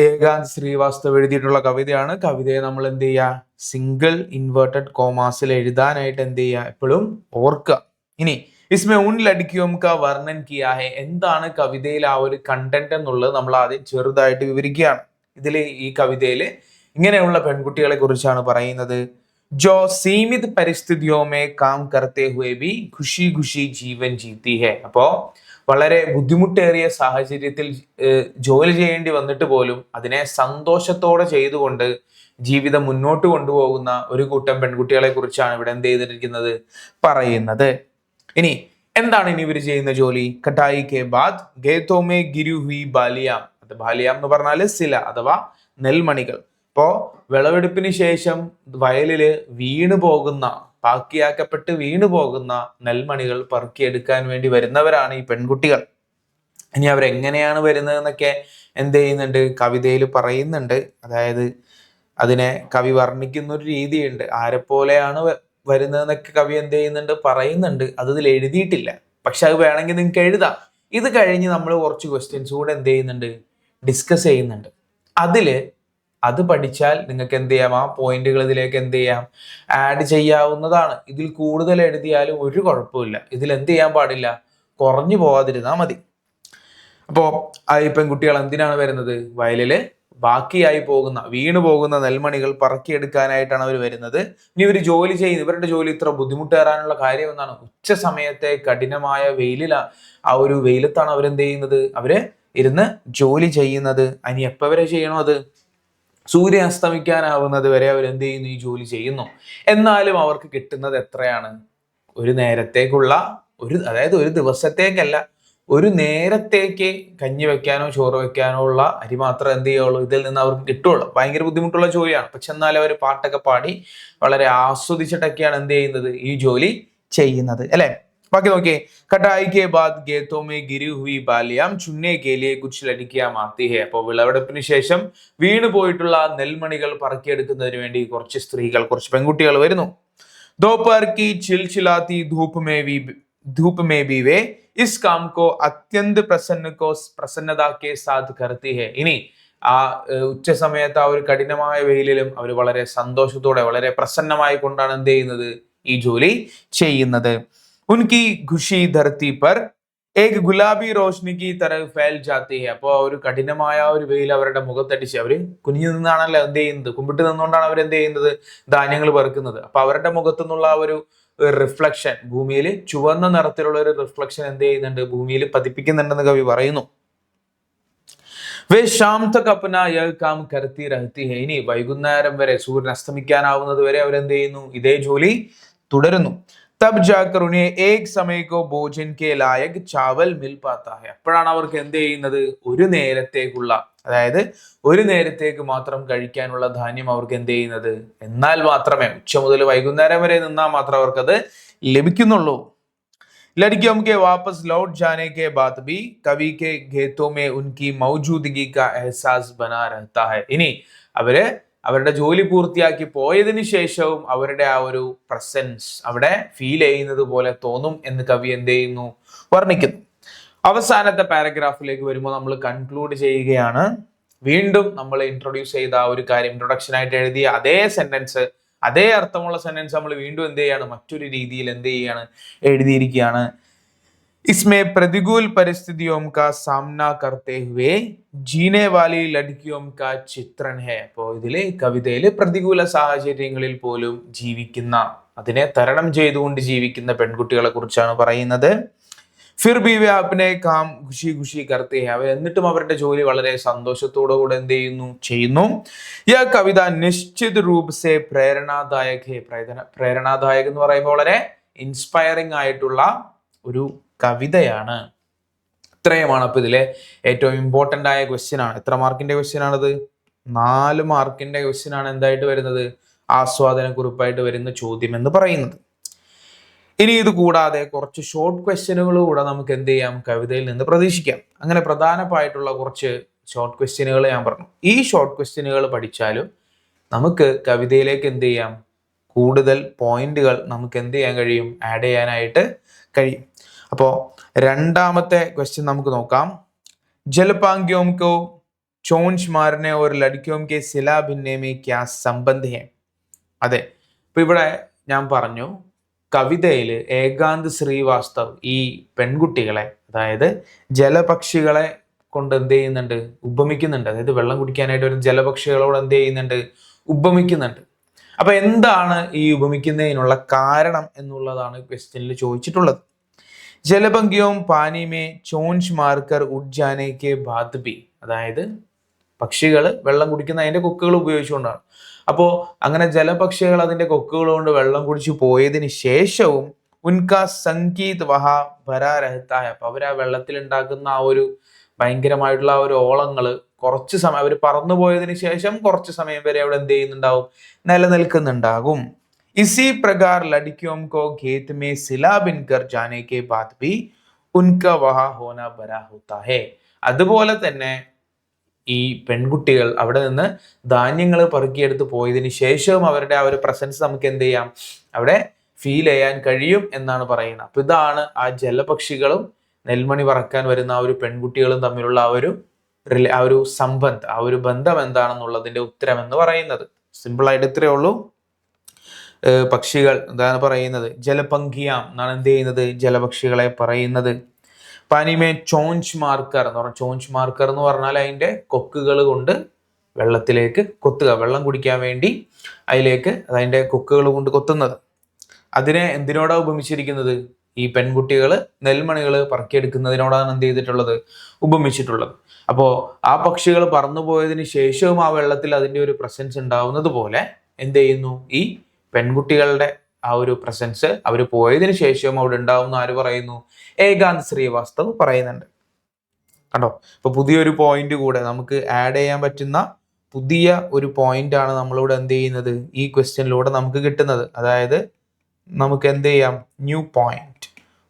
ഏകാന്ത് ശ്രീവാസ്തവ് എഴുതിയിട്ടുള്ള കവിതയാണ്. കവിതയെ നമ്മൾ എന്ത് ചെയ്യുക, സിംഗിൾ ഇൻവേർട്ടഡ് കോമാസിൽ എഴുതാനായിട്ട് എന്ത് ചെയ്യുക, എപ്പോഴും ഓർക്കുക. ഇനി ഇസ്മേ ഉൻ ലഡ്കിയോം കാ വർണ്ണൻ കിയാ ഹെ. എന്താണ് കവിതയിൽ ആ ഒരു കണ്ടന്റ് എന്നുള്ളത് നമ്മൾ ആദ്യം ചെറുതായിട്ട് വിവരിക്കുകയാണ്. ഇതിൽ ഈ കവിതയിൽ ഇങ്ങനെയുള്ള പെൺകുട്ടികളെ കുറിച്ചാണ് പറയുന്നത്. जो सीमित परिस्थितियों में काम करते हुए भी ഖുഷി ഖുഷി ജീവൻ ജീത്തി ഹെ. അപ്പോ വളരെ ബുദ്ധിമുട്ടേറിയ സാഹചര്യത്തിൽ ജോലി ചെയ്യേണ്ടി വന്നിട്ട് പോലും അതിനെ സന്തോഷത്തോടെ ചെയ്തുകൊണ്ട് ജീവിതം മുന്നോട്ട് കൊണ്ടുപോകുന്ന ഒരു കൂട്ടം പെൺകുട്ടികളെ കുറിച്ചാണ് ഇവിടെ എന്ത് ചെയ്തിരിക്കുന്നത്, പറയുന്നത്. ഇനി എന്താണ് ഇനി ഇവർ ചെയ്യുന്ന ജോലി? കട്ടായി കെ ബാദ് ഗേത്തോമേ ഗിരു ഹുയി ബാലിയാം. അത് ബാലിയാം എന്ന് പറഞ്ഞാല് സില അഥവാ നെൽമണികൾ. ഇപ്പോ വിളവെടുപ്പിന് ശേഷം വയലില് വീണു പോകുന്ന, ബാക്കിയാക്കപ്പെട്ട് വീണു പോകുന്ന നെൽമണികൾ പറക്കിയെടുക്കാൻ വേണ്ടി വരുന്നവരാണ് ഈ പെൺകുട്ടികൾ. ഇനി അവരെങ്ങനെയാണ് വരുന്നതെന്നൊക്കെ എന്ത് ചെയ്യുന്നുണ്ട്, കവിതയിൽ പറയുന്നുണ്ട്. അതായത് അതിനെ കവി വർണ്ണിക്കുന്ന ഒരു രീതിയുണ്ട്. ആരെപ്പോലെയാണ് വരുന്നതെന്നൊക്കെ കവി എന്ത് ചെയ്യുന്നുണ്ട്, പറയുന്നുണ്ട്. അത് ഇതിൽ എഴുതിയിട്ടില്ല, പക്ഷെ അത് വേണമെങ്കിൽ നിങ്ങൾക്ക് എഴുതാം. ഇത് കഴിഞ്ഞ് നമ്മൾ കുറച്ച് ക്വസ്റ്റ്യൻസ് കൂടെ എന്ത് ചെയ്യുന്നുണ്ട്, ഡിസ്കസ് ചെയ്യുന്നുണ്ട്. അത് പഠിച്ചാൽ നിങ്ങൾക്ക് എന്ത് ചെയ്യാം, ആ പോയിന്റുകൾ ഇതിലേക്ക് എന്ത് ചെയ്യാം, ആഡ് ചെയ്യാവുന്നതാണ്. ഇതിൽ കൂടുതൽ എഴുതിയാലും ഒരു കുഴപ്പമില്ല. ഇതിൽ എന്ത് ചെയ്യാൻ പാടില്ല, കുറഞ്ഞു പോവാതിരുന്നാൽ മതി. അപ്പോ ഈ പെൺകുട്ടികൾ എന്തിനാണ് വരുന്നത്, വയലില് ബാക്കിയായി പോകുന്ന, വീണു പോകുന്ന നെൽമണികൾ പറക്കിയെടുക്കാനായിട്ടാണ് അവർ വരുന്നത്. ഇനി ഇവർ ജോലി ചെയ്യുന്നത്, ഇവരുടെ ജോലി ഇത്ര ബുദ്ധിമുട്ടേറാനുള്ള കാര്യം എന്നാണ്, ഉച്ച സമയത്തെ കഠിനമായ ആ ഒരു വെയിലത്താണ് അവരെന്ത് ചെയ്യുന്നത്, അവര് ഇരുന്ന് ജോലി ചെയ്യുന്നത്. ഇനി എപ്പോ വരെ ചെയ്യണോ അത്, സൂര്യൻ അസ്തമിക്കാനാവുന്നത് വരെ അവരെന്ത് ചെയ്യുന്നു, ഈ ജോലി ചെയ്യുന്നു. എന്നാലും അവർക്ക് കിട്ടുന്നത് എത്രയാണ്, ഒരു നേരത്തേക്കുള്ള അതായത് ഒരു ദിവസത്തേക്കല്ല, ഒരു നേരത്തേക്ക് കഞ്ഞി വെക്കാനോ ചോറ് വെക്കാനോ ഉള്ള അരി മാത്രം എന്ത് ചെയ്യുള്ളൂ, ഇതിൽ നിന്ന് അവർക്ക് കിട്ടുള്ളൂ. ഭയങ്കര ബുദ്ധിമുട്ടുള്ള ജോലിയാണ്. പക്ഷെ എന്നാലും അവർ പാട്ടൊക്കെ പാടി വളരെ ആസ്വദിച്ചിട്ടൊക്കെയാണ് എന്ത് ചെയ്യുന്നത്, ഈ ജോലി ചെയ്യുന്നത്, അല്ലെ. ബാക്കി നോക്കിയേ, കട്ടായി കെ ബാദ് ഗേത്തോ മേ ഗിരി ഹുയി ബാലിയാം ചുന്നെ കെ ലിയെ കുച്ച് ലടിക്കാൻ മാത്തി ഹെ. അപ്പോൾ വിളവെടുപ്പിന് ശേഷം വീണു പോയിട്ടുള്ള നെൽമണികൾ പറക്കിയെടുക്കുന്നതിന് വേണ്ടി കുറച്ച് സ്ത്രീകൾ, കുറച്ച് പെൺകുട്ടികൾ വരുന്നു. दोपहर की चिलचिलाती धूप में भी वे इस काम को अत्यंत प्रसन्नता के साथ करती है. ഇനി ആ ഉച്ച സമയത്ത് ആ ഒരു കഠിനമായ വെയിലിലും അവർ വളരെ സന്തോഷത്തോടെ, വളരെ പ്രസന്നമായി കൊണ്ടാണ് എന്ത് ചെയ്യുന്നത്, ഈ ജോലി ചെയ്യുന്നത്. ഉൻകി ഖുഷി ധർത്തി പർ ഏക് ഗുലാബി റോഷ്നിക്ക് തരഹ് ഫൈൽ ജാത്തി ഹെ. അപ്പോൾ ഒരു കഠിനമായ ഒരു വെയിൽ അവരുടെ മുഖത്തടിച്ച്, അവര് കുനിഞ്ഞു നിന്നാണല്ലോ എന്ത് ചെയ്യുന്നത്, കുമ്പിട്ട് നിന്നുകൊണ്ടാണ് അവർ എന്ത് ചെയ്യുന്നത്, ധാന്യങ്ങൾ പെറുക്കുന്നത്. അപ്പൊ അവരുടെ മുഖത്തു നിന്നുള്ള ആ ഒരു റിഫ്ലക്ഷൻ, ഭൂമിയിൽ ചുവന്ന നിറത്തിലുള്ള ഒരു റിഫ്ലക്ഷൻ എന്ത് ചെയ്യുന്നുണ്ട്, ഭൂമിയിൽ പതിപ്പിക്കുന്നുണ്ടെന്ന് കവി പറയുന്നു. വേ ഷാം തക് അപ്നാ യഹ് കാം കർത്തി രഹ്തി ഹെ. ഇനി വൈകുന്നേരം വരെ, സൂര്യൻ അസ്തമിക്കാനാവുന്നത് വരെ അവരെന്ത് ചെയ്യുന്നു, ഇതേ ജോലി തുടരുന്നു. തബ് ജാക്കർ ഉन्हें एक समय को भोजन के लायक चावल मिल पाता है. അപ്പോഴാണ് അവർക്ക് എന്ത് ചെയ്യുന്നത്, ഒരു നേരത്തേക്കുള്ള, അതായത് ഒരു നേരത്തേക്ക് മാത്രം കഴിക്കാനുള്ള ധാന്യം അവർക്ക് എന്ത് ചെയ്യുന്നത്, എന്നാൽ മാത്രമേ, ഉച്ച മുതൽ വൈകുന്നേരം വരെ നിന്നാൽ മാത്രമേ അവർക്കത് ലഭിക്കുന്നുള്ളൂ. लड़कियों के वापस लौट जाने के बाद भी कवि के खेतों में उनकी मौजूदगी का एहसास बना रहता है. ഇനി അവരുടെ ജോലി പൂർത്തിയാക്കി പോയതിനു ശേഷവും അവരുടെ ആ ഒരു പ്രസൻസ് അവിടെ ഫീൽ ചെയ്യുന്നത് പോലെ തോന്നും എന്ന് കവി എന്ത് ചെയ്യുന്നു, വർണ്ണിക്കുന്നു. അവസാനത്തെ പാരഗ്രാഫിലേക്ക് വരുമ്പോൾ നമ്മൾ കൺക്ലൂഡ് ചെയ്യുകയാണ്. വീണ്ടും നമ്മൾ ഇൻട്രൊഡ്യൂസ് ചെയ്ത ആ ഒരു കാര്യം, ഇൻട്രൊഡക്ഷൻ ആയിട്ട് എഴുതിയ അതേ സെന്റൻസ്, അതേ അർത്ഥമുള്ള സെന്റൻസ് നമ്മൾ വീണ്ടും എന്ത് ചെയ്യാണ്, മറ്റൊരു രീതിയിൽ എന്ത് ചെയ്യാണ്, എഴുതിയിരിക്കുകയാണ്. इसमें प्रतिकूल परिस्थितियों का सामना करते हुए जीने वाली लड़कियों का चित्रण है. അപ്പോൾ ഇതിലെ കവിതയിലെ പ്രതികൂല സാഹചര്യങ്ങളിൽ പോലും ജീവിക്കുന്ന, അതിനെ തരണം ചെയ്തുകൊണ്ട് ജീവിക്കുന്ന പെൺകുട്ടികളെ കുറിച്ചാണ് പറയുന്നത്. ഫിർ ഭി വേ അപ്നെ കാം ഖുഷി ഖുഷി കർത്തെ ഹെ. അവർ എന്നിട്ടും അവരുടെ ജോലി വളരെ സന്തോഷത്തോടു കൂടെ എന്ത് ചെയ്യുന്നു. യ കവിത നിശ്ചിത് രൂപ സെ പ്രേരണാദായക് ഹെ. പ്രേരണാദായക് എന്ന് പറയുമ്പോൾ വളരെ ഇൻസ്പയറിംഗ് ആയിട്ടുള്ള ഒരു കവിതയാണ്. ഇത്രയുമാണ്. അപ്പൊ ഇതിലെ ഏറ്റവും ഇമ്പോർട്ടന്റ് ആയ ക്വസ്റ്റ്യൻ ആണ്. എത്ര മാർക്കിന്റെ ക്വസ്റ്റ്യൻ ആണത്? 4 മാർക്കിന്റെ ക്വസ്റ്റ്യൻ ആണ് എന്തായിട്ട് വരുന്നത്, ആസ്വാദന കുറിപ്പായിട്ട് വരുന്ന ചോദ്യം എന്ന് പറയുന്നത്. ഇനി ഇത് കൂടാതെ കുറച്ച് ഷോർട്ട് ക്വസ്റ്റ്യനുകൾ കൂടെ നമുക്ക് എന്ത് ചെയ്യാം, കവിതയിൽ നിന്ന് പ്രതീക്ഷിക്കാം. അങ്ങനെ പ്രധാനമായിട്ടുള്ള കുറച്ച് ഷോർട്ട് ക്വസ്റ്റ്യനുകൾ ഞാൻ പറഞ്ഞു. ഈ ഷോർട്ട് ക്വസ്റ്റ്യനുകൾ പഠിച്ചാലും നമുക്ക് കവിതയിലേക്ക് എന്ത് ചെയ്യാം, കൂടുതൽ പോയിന്റുകൾ നമുക്ക് എന്ത് ചെയ്യാൻ കഴിയും, ആഡ് ചെയ്യാനായിട്ട് കഴിയും. അപ്പോൾ രണ്ടാമത്തെ ക്വസ്റ്റ്യൻ നമുക്ക് നോക്കാം. ജലപാംഗ്യോം കോ ചോഞ്ച് മാരനെ ഓർ ലഡ്കിയോം കെ സിലാ ഭിന്നെ മേ ക്യാ സംബന്ധ് ഹെ. അതെ, ഇപ്പൊ ഇവിടെ ഞാൻ പറഞ്ഞു, കവിതയിൽ ഏകാന്ത് ശ്രീവാസ്തവ് ഈ പെൺകുട്ടികളെ, അതായത് ജലപക്ഷികളെ കൊണ്ട് എന്ത് ചെയ്യുന്നുണ്ട്, ഉപമിക്കുന്നുണ്ട്. അതായത് വെള്ളം കുടിക്കാനായിട്ട് ഒരു ജലപക്ഷികളോട് എന്ത് ചെയ്യുന്നുണ്ട്, ഉപമിക്കുന്നുണ്ട്. അപ്പൊ എന്താണ് ഈ ഉപമിക്കുന്നതിനുള്ള കാരണം എന്നുള്ളതാണ് ക്വസ്റ്റ്യനിൽ ചോദിച്ചിട്ടുള്ളത്. ജലഭംഗിയോം പാനിമേ ചോഞ്ച് മാർക്കർ ഉഡ്ജാനെ കെ ബാദ് ബി, അതായത് പക്ഷികൾ വെള്ളം കുടിക്കുന്ന അതിന്റെ കൊക്കുകൾ ഉപയോഗിച്ചുകൊണ്ടാണ്. അപ്പോൾ അങ്ങനെ ജലപക്ഷികൾ അതിന്റെ കൊക്കുകൾ കൊണ്ട് വെള്ളം കുടിച്ചു പോയതിന് ശേഷവും ഉൻകാ സംഗീത് വഹാ ഭരാ രഹത്തായ, അപ്പൊ അവർ ആ വെള്ളത്തിൽ ഉണ്ടാക്കുന്ന ആ ഒരു ഭയങ്കരമായിട്ടുള്ള ആ ഒരു ഓളങ്ങള് കുറച്ച് സമയം അവർ പറന്നു പോയതിനു ശേഷം കുറച്ച് സമയം വരെ അവിടെ എന്ത് ചെയ്യുന്നുണ്ടാവും, നിലനിൽക്കുന്നുണ്ടാകും. इसी प्रकार लड़कियों को खेत में सिला बिनकर जाने के बाद भी उनका वहां होना बड़ा होता है. അതുപോലെ തന്നെ ഈ പെൺകുട്ടികൾ അവിടെ നിന്ന് ധാന്യങ്ങൾ പെറുക്കിയെടുത്ത് പോയതിനു ശേഷവും അവരുടെ ആ ഒരു പ്രസൻസ് നമുക്ക് എന്ത് ചെയ്യാം, അവിടെ ഫീൽ ചെയ്യാൻ കഴിയും എന്നാണ് പറയുന്നത്. അപ്പൊ ഇതാണ് ആ ജലപക്ഷികളും നെൽമണി പറക്കാൻ വരുന്ന ആ ഒരു പെൺകുട്ടികളും തമ്മിലുള്ള ആ ഒരു സംബന്ധം, ആ ഒരു ബന്ധം എന്താണെന്നുള്ളതിന്റെ ഉത്തരം എന്ന് പറയുന്നത്. സിമ്പിൾ ആയിട്ട് ഇത്രയേ ഉള്ളൂ. പക്ഷികൾ എന്താണ് പറയുന്നത്, ജലപങ്കിയാം എന്നാണ് എന്ത് ചെയ്യുന്നത്, ജലപക്ഷികളെ പറയുന്നത്. പാനിമേ ചോഞ്ച് മാർക്കർ എന്ന് പറഞ്ഞാൽ, ചോഞ്ച് മാർക്കർ എന്ന് പറഞ്ഞാൽ അതിന്റെ കൊക്കുകൾ കൊണ്ട് വെള്ളത്തിലേക്ക് കൊത്തുക, വെള്ളം കുടിക്കാൻ വേണ്ടി അതിലേക്ക് അതിന്റെ കൊക്കുകൾ കൊണ്ട് കൊത്തുന്നത്. അതിനെ എന്തിനോടാ ഉപമിച്ചിരിക്കുന്നത്, ഈ പെൺകുട്ടികൾ നെൽമണികൾ പറക്കിയെടുക്കുന്നതിനോടാണ് എന്ത് ചെയ്തിട്ടുള്ളത്, ഉപമിച്ചിട്ടുള്ളത്. അപ്പോൾ ആ പക്ഷികൾ പറന്നു പോയതിന് ശേഷവും ആ വെള്ളത്തിൽ അതിന്റെ ഒരു പ്രസൻസ് ഉണ്ടാവുന്നത് പോലെ എന്ത് ചെയ്യുന്നു, ഈ പെൺകുട്ടികളുടെ ആ ഒരു പ്രസൻസ് അവർ പോയതിനു ശേഷവും അവിടെ ഉണ്ടാവുന്ന ആര് പറയുന്നു, ഏകാന്ത് ശ്രീവാസ്തവ് പറയുന്നുണ്ട്. കണ്ടോ, ഇപ്പൊ പുതിയൊരു പോയിന്റ് കൂടെ നമുക്ക് ആഡ് ചെയ്യാൻ പറ്റുന്ന പുതിയ ഒരു പോയിന്റ് ആണ് നമ്മളിവിടെ എന്ത് ചെയ്യുന്നത്, ഈ ക്വസ്റ്റ്യനിലൂടെ നമുക്ക് കിട്ടുന്നത്. അതായത് നമുക്ക് എന്ത് ചെയ്യാം, ന്യൂ പോയിന്റ്,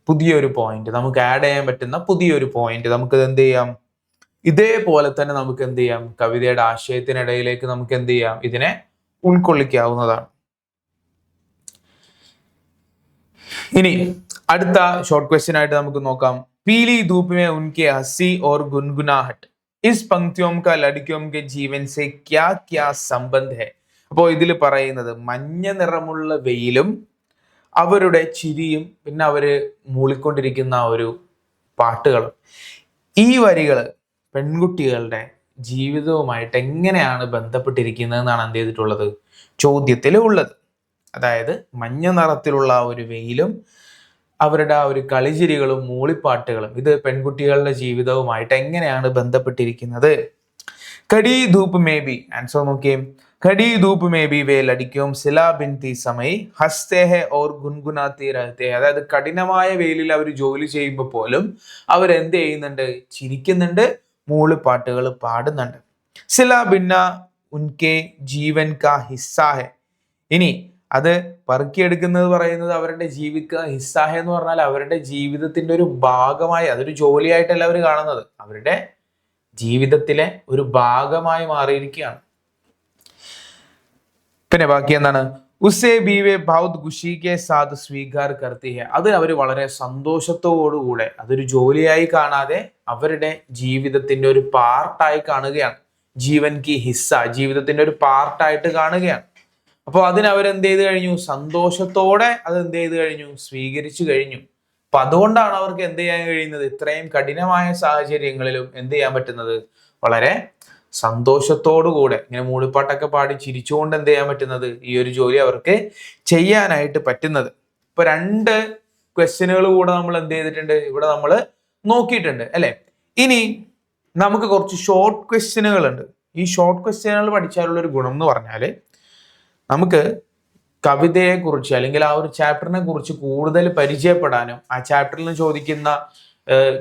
പുതിയൊരു പോയിന്റ് നമുക്ക് ആഡ് ചെയ്യാൻ പറ്റുന്ന പുതിയൊരു പോയിന്റ് നമുക്ക് എന്ത് ചെയ്യാം, ഇതേപോലെ തന്നെ നമുക്ക് എന്ത് ചെയ്യാം, കവിതയുടെ ആശയത്തിനിടയിലേക്ക് നമുക്ക് എന്ത് ചെയ്യാം, ഇതിനെ ഉൾക്കൊള്ളിക്കാവുന്നതാണ്. ഇനി അടുത്ത ഷോർട്ട് ക്വസ്റ്റ്യൻ ആയിട്ട് നമുക്ക് നോക്കാം. പീലി ധൂപ് മേ ഉൻകെ ഹസി ഓർ ഗുൻഗുനാഹട്ട് ഇസ് പങ്ക്തിയോം കാ ലഡ്കിയോം കെ ജീവൻ സെ ക്യാ ക്യാ സംബന്ധ് ഹെ. അപ്പോൾ ഇതിൽ പറയുന്നത് മഞ്ഞ നിറമുള്ള വെയിലും അവരുടെ ചിരിയും പിന്നെ അവര് മൂളിക്കൊണ്ടിരിക്കുന്ന ഒരു പാട്ടുകളും, ഈ വരികൾ പെൺകുട്ടികളുടെ ജീവിതവുമായിട്ട് എങ്ങനെയാണ് ബന്ധപ്പെട്ടിരിക്കുന്നത് എന്നാണ് എന്ത് ചെയ്തിട്ടുള്ളത്, ചോദ്യത്തിൽ ഉള്ളത്. അതായത് മഞ്ഞ നിറത്തിലുള്ള ഒരു വെയിലും അവരുടെ ആ ഒരു കളിചിരികളും മൂളിപ്പാട്ടുകളും ഇത് പെൺകുട്ടികളുടെ ജീവിതവുമായിട്ട് എങ്ങനെയാണ് ബന്ധപ്പെട്ടിരിക്കുന്നത്. കടി ധൂപ് മേ ബി, ആൻസർ നോക്കിയേ, കടി ധൂപ് മേ ബി വേ ലടിക്കും സിലാ ബിൻതി സമയ് ഹസ്തേ ഹെ ഓർ ഗുൻഗുനാത്തി രഹത്തെ. അതായത് കഠിനമായ വെയിലിൽ അവർ ജോലി ചെയ്യുമ്പോൾ പോലും അവർ എന്ത് ചെയ്യുന്നുണ്ട്, ചിരിക്കുന്നുണ്ട്, മൂളിപ്പാട്ടുകൾ പാടുന്നുണ്ട്. സിലാ ഭിന്ന ഉൻകെ ജീവൻ കാ ഹിസ്സാ ഹെ. ഇനി അത് പറക്കിയെടുക്കുന്നത് പറയുന്നത് അവരുടെ ഹിസ്സാഹ എന്ന് പറഞ്ഞാൽ അവരുടെ ജീവിതത്തിന്റെ ഒരു ഭാഗമായി, അതൊരു ജോലിയായിട്ടല്ല അവർ കാണുന്നത്, അവരുടെ ജീവിതത്തിലെ ഒരു ഭാഗമായി മാറിയിരിക്കുകയാണ്. പിന്നെ ബാക്കി എന്താണ്, ഉസേ ബീവെ ബഹുത് ഖുശി കെ സാത്ത് സ്വീകാർ കർത്തി ഹെ. അത് അവർ വളരെ സന്തോഷത്തോടുകൂടെ, അതൊരു ജോലിയായി കാണാതെ അവരുടെ ജീവിതത്തിന്റെ ഒരു പാർട്ടായി കാണുകയാണ്. ജീവൻ കി ഹിസ്സ, ജീവിതത്തിന്റെ ഒരു പാർട്ടായിട്ട് കാണുകയാണ്. അപ്പോൾ അതിനവരെന്ത് ചെയ്ത് കഴിഞ്ഞു, സന്തോഷത്തോടെ അത് എന്ത് ചെയ്ത് കഴിഞ്ഞു, സ്വീകരിച്ചു കഴിഞ്ഞു. അപ്പൊ അതുകൊണ്ടാണ് അവർക്ക് എന്ത് ചെയ്യാൻ കഴിയുന്നത്, ഇത്രയും കഠിനമായ സാഹചര്യങ്ങളിലും എന്ത് ചെയ്യാൻ പറ്റുന്നത്, വളരെ സന്തോഷത്തോടുകൂടെ ഇങ്ങനെ മൂളിപ്പാട്ടൊക്കെ പാടി ചിരിച്ചുകൊണ്ട് എന്ത് ചെയ്യാൻ പറ്റുന്നത്, ഈ ഒരു ജോലി അവർക്ക് ചെയ്യാനായിട്ട് പറ്റുന്നത്. ഇപ്പൊ 2 ക്വസ്റ്റ്യനുകൾ കൂടെ നമ്മൾ എന്ത് ചെയ്തിട്ടുണ്ട്, ഇവിടെ നമ്മൾ നോക്കിയിട്ടുണ്ട് അല്ലെ. ഇനി നമുക്ക് കുറച്ച് ഷോർട്ട് ക്വസ്റ്റ്യനുകൾ ഉണ്ട്. ഈ ഷോർട്ട് ക്വസ്റ്റ്യനുകൾ പഠിച്ചാലുള്ള ഒരു ഗുണം എന്ന് പറഞ്ഞാൽ നമുക്ക് കവിതയെ കുറിച്ച് അല്ലെങ്കിൽ ആ ഒരു ചാപ്റ്ററിനെ കുറിച്ച് കൂടുതൽ പരിചയപ്പെടാനും ആ ചാപ്റ്ററിൽ നിന്ന് ചോദിക്കുന്ന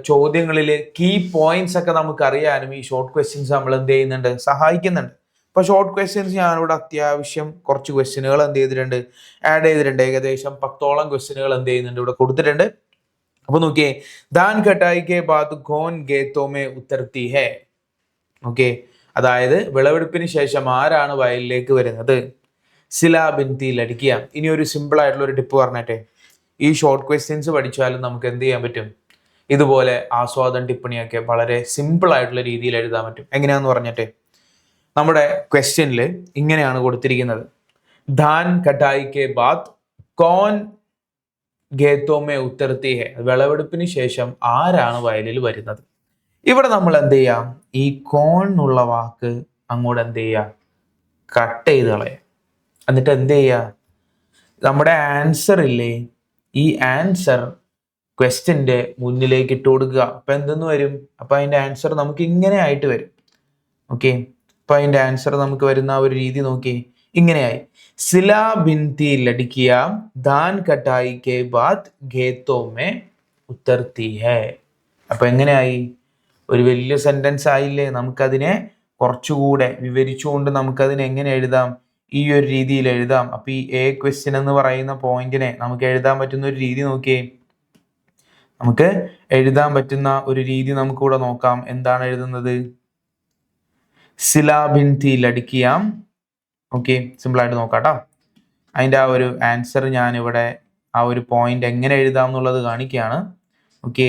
ചോദ്യങ്ങളില് കീ പോയിന്റ്സ് ഒക്കെ നമുക്ക് അറിയാനും ഈ ഷോർട്ട് ക്വസ്റ്റ്യൻസ് നമ്മൾ എന്ത് ചെയ്യുന്നുണ്ട്, സഹായിക്കുന്നുണ്ട്. അപ്പൊ ഷോർട്ട് ക്വസ്റ്റ്യൻസ് ഞാനിവിടെ അത്യാവശ്യം കുറച്ച് ക്വസ്റ്റ്യനുകൾ എന്ത് ചെയ്തിട്ടുണ്ട്, ആഡ് ചെയ്തിട്ടുണ്ട്. ഏകദേശം 10ഓളം ക്വസ്റ്റ്യനുകൾ എന്ത് ചെയ്യുന്നുണ്ട്, ഇവിടെ കൊടുത്തിട്ടുണ്ട്. അപ്പൊ നോക്കിയേ, ധാൻ ഘട്ടായി കെ ബാദ് ഖോൻ ഗേത്തോമേ ഉത്തർത്തി ഹേ. ഓക്കെ, അതായത് വിളവെടുപ്പിന് ശേഷം ആരാണ് വയലിലേക്ക് വരുന്നത്, സിലാ ബിൻതി ലഡ്കിയ. ഇനി ഒരു സിമ്പിൾ ആയിട്ടുള്ള ഒരു ടിപ്പ് പറഞ്ഞിട്ടെ, ഈ ഷോർട്ട് ക്വസ്റ്റ്യൻസ് പഠിച്ചാലും നമുക്ക് എന്ത് ചെയ്യാൻ പറ്റും, ഇതുപോലെ ആസ്വാദൻ ടിപ്പണിയൊക്കെ വളരെ സിമ്പിൾ ആയിട്ടുള്ള രീതിയിൽ എഴുതാൻ പറ്റും. എങ്ങനെയാന്ന് പറഞ്ഞിട്ടെ, നമ്മുടെ ക്വസ്റ്റ്യനിൽ ഇങ്ങനെയാണ് കൊടുത്തിരിക്കുന്നത്, ധാൻ കട്ടായി കെ ബാദ് കോൻ ഖേത്തോമേ ഉത്തർത്തി ഹെ. വിളവെടുപ്പിന് ശേഷം ആരാണ് വയലിൽ വരുന്നത്. ഇവിടെ നമ്മൾ എന്ത് ചെയ്യാം, ഈ കോൺ എന്നുള്ള വാക്ക് അങ്ങോട്ട് എന്ത് ചെയ്യാം, കട്ട് ചെയ്ത് കളയാം. എന്നിട്ട് എന്ത് ചെയ്യുക, നമ്മുടെ ആൻസർ ഇല്ലേ, ഈ ആൻസർ ക്വസ്റ്റ്യന്റെ മുന്നിലേക്ക് ഇട്ട് കൊടുക്കുക. അപ്പൊ എന്തെന്ന് വരും, അപ്പൊ അതിന്റെ ആൻസർ നമുക്ക് ഇങ്ങനെ ആയിട്ട് വരും. ഓക്കെ, അപ്പൊ അതിന്റെ ആൻസർ നമുക്ക് വരുന്ന ആ ഒരു രീതി നോക്കി, ഇങ്ങനെയായി. സിലാ ബിൻതി ലഡ്കിയ ദാൻ കട്ടായി കെ ബാദ് ഖേത്തോ മേ ഉത്തർത്തി ഹൈ. അപ്പൊ എങ്ങനെയായി, ഒരു വലിയ സെന്റൻസ് ആയില്ലേ. നമുക്കതിനെ കുറച്ചുകൂടെ വിവരിച്ചുകൊണ്ട് നമുക്കതിനെ എങ്ങനെ എഴുതാം, ഈ ഒരു രീതിയിൽ എഴുതാം. അപ്പൊ ഈ എ ക്വസ്റ്റ്യൻ എന്ന് പറയുന്ന പോയിന്റിനെ നമുക്ക് എഴുതാൻ പറ്റുന്ന ഒരു രീതി നോക്കിയേ. നമുക്ക് എഴുതാൻ പറ്റുന്ന ഒരു രീതി നമുക്കിവിടെ നോക്കാം. എന്താണ് എഴുതുന്നത്, സിലാ ബിൻതി ലഡ്കിയാം. ഓക്കെ, സിമ്പിൾ ആയിട്ട് നോക്കാട്ടോ. അതിന്റെ ആ ഒരു ആൻസർ ഞാൻ ഇവിടെ ആ ഒരു പോയിന്റ് എങ്ങനെ എഴുതാം എന്നുള്ളത് കാണിക്കുകയാണ്. ഓക്കെ,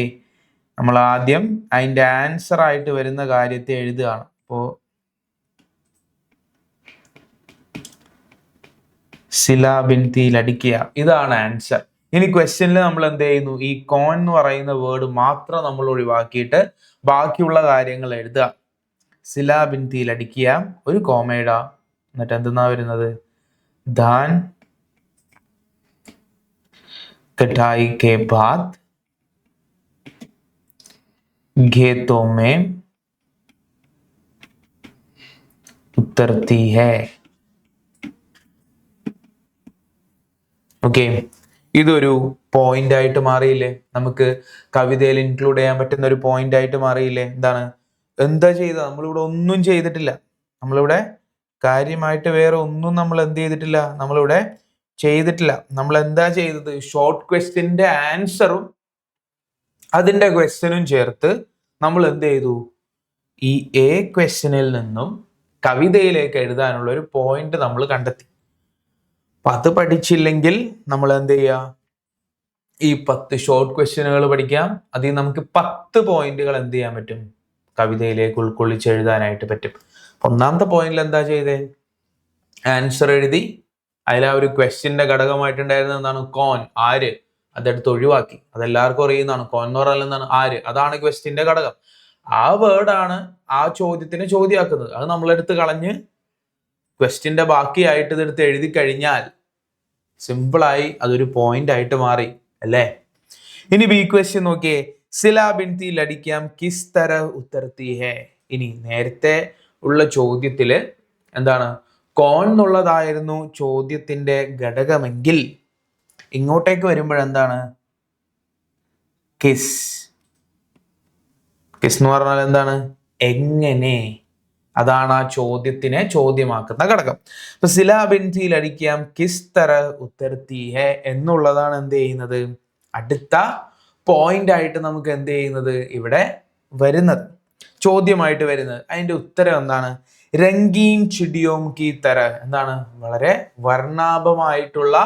നമ്മൾ ആദ്യം അതിന്റെ ആൻസർ ആയിട്ട് വരുന്ന കാര്യത്തെ എഴുതുകയാണ്. അപ്പോ സിലാ ബിൻതി ലഡ്കിയ, ഇതാണ് ആൻസർ. ഇനി ക്വസ്റ്റ്യനിൽ നമ്മൾ എന്ത് ചെയ്യുന്നു, ഈ കോൺ എന്ന് പറയുന്ന വേർഡ് മാത്രം നമ്മൾ ഒഴിവാക്കിയിട്ട് ബാക്കിയുള്ള കാര്യങ്ങൾ എഴുതുക. സിലാ ബിൻതി ലഡ്കിയ, ഒരു കോമ ഇടാം. എന്നിട്ട് എന്തെന്നാ വരുന്നത്, ധാൻ कटाई के बाद खेतों में उतरती है. ഓക്കെ, ഇതൊരു പോയിന്റ് ആയിട്ട് മാറിയില്ലേ, നമുക്ക് കവിതയിൽ ഇൻക്ലൂഡ് ചെയ്യാൻ പറ്റുന്ന ഒരു പോയിന്റ് ആയിട്ട് മാറിയില്ലേ. എന്താണ്, എന്താ ചെയ്തത്, നമ്മളിവിടെ ഒന്നും ചെയ്തിട്ടില്ല. നമ്മളിവിടെ കാര്യമായിട്ട് വേറെ ഒന്നും നമ്മൾ എന്ത് ചെയ്തിട്ടില്ല, നമ്മളിവിടെ ചെയ്തിട്ടില്ല. നമ്മൾ എന്താ ചെയ്തത്, ഷോർട്ട് ക്വസ്റ്റ്യന്റെ ആൻസറും അതിന്റെ ക്വസ്റ്റ്യനും ചേർത്ത് നമ്മൾ എന്ത് ചെയ്തു, ഈ എ ക്വസ്റ്റ്യനിൽ നിന്നും കവിതയിലേക്ക് എഴുതാനുള്ള ഒരു പോയിന്റ് നമ്മൾ കണ്ടെത്തി. അപ്പൊ അത് പഠിച്ചില്ലെങ്കിൽ നമ്മൾ എന്ത് ചെയ്യുക, ഈ 10 ഷോർട്ട് ക്വസ്റ്റ്യനുകൾ പഠിക്കാം. അതിൽ നമുക്ക് 10 പോയിന്റുകൾ എന്ത് ചെയ്യാൻ പറ്റും, കവിതയിലേക്ക് ഉൾക്കൊള്ളിച്ച് എഴുതാനായിട്ട് പറ്റും. ഒന്നാമത്തെ പോയിന്റിൽ എന്താ ചെയ്തേ, ആൻസർ എഴുതി. അതിൽ ആ ഒരു ക്വസ്റ്റ്യന്റെ ഘടകമായിട്ടുണ്ടായിരുന്നത് എന്താണ്, കോൺ, ആര്, അതെടുത്ത് ഒഴിവാക്കി. അതെല്ലാവർക്കും അറിയുന്നതാണ്. കോൺ എന്ന് പറഞ്ഞാൽ എന്താണ്, ആര്, അതാണ് ക്വസ്റ്റ്യന്റെ ഘടകം. ആ വേർഡാണ് ആ ചോദ്യത്തിന് ചോദ്യമാക്കുന്നത്. അത് നമ്മളെടുത്ത് കളഞ്ഞ് ക്വസ്റ്റ്യന്റെ ബാക്കിയായിട്ട് ഇതെടുത്ത് എഴുതി കഴിഞ്ഞാൽ സിമ്പിളായി അതൊരു പോയിന്റ് ആയിട്ട് മാറി അല്ലേ. ഇനി ബി ക്വസ്റ്റ്യൻ നോക്കിയേ, സിലാ ബിൻതി ലഡ്കിയാം കിസ് തര ഉത്തർത്തി ഹേ. ഇനി നേരത്തെ ഉള്ള ചോദ്യത്തില് എന്താണ്, കോൺ എന്നുള്ളതായിരുന്നു ചോദ്യത്തിന്റെ ഘടകമെങ്കിൽ ഇങ്ങോട്ടേക്ക് വരുമ്പോഴെന്താണ്, കിസ്. കിസ് എന്ന് പറഞ്ഞാൽ എന്താണ്, എങ്ങനെ, അതാണ് ആ ചോദ്യത്തിനെ ചോദ്യമാക്കുന്ന ഘടകം. അപ്പൊ സിലാ ബിൻതി ലഡ്കിയാം കിസ് തര ഉത്തർത്തി ഹേ എന്നുള്ളതാണ് എന്ത് ചെയ്യുന്നത്, അടുത്ത പോയിന്റ് ആയിട്ട് നമുക്ക് എന്ത് ചെയ്യുന്നത് ഇവിടെ വരുന്നത്, ചോദ്യമായിട്ട് വരുന്നത്. അതിന്റെ ഉത്തരം എന്താണ്, രംഗീൻ ചിടിയോം കി തര. എന്താണ്, വളരെ വർണ്ണാഭമായിട്ടുള്ള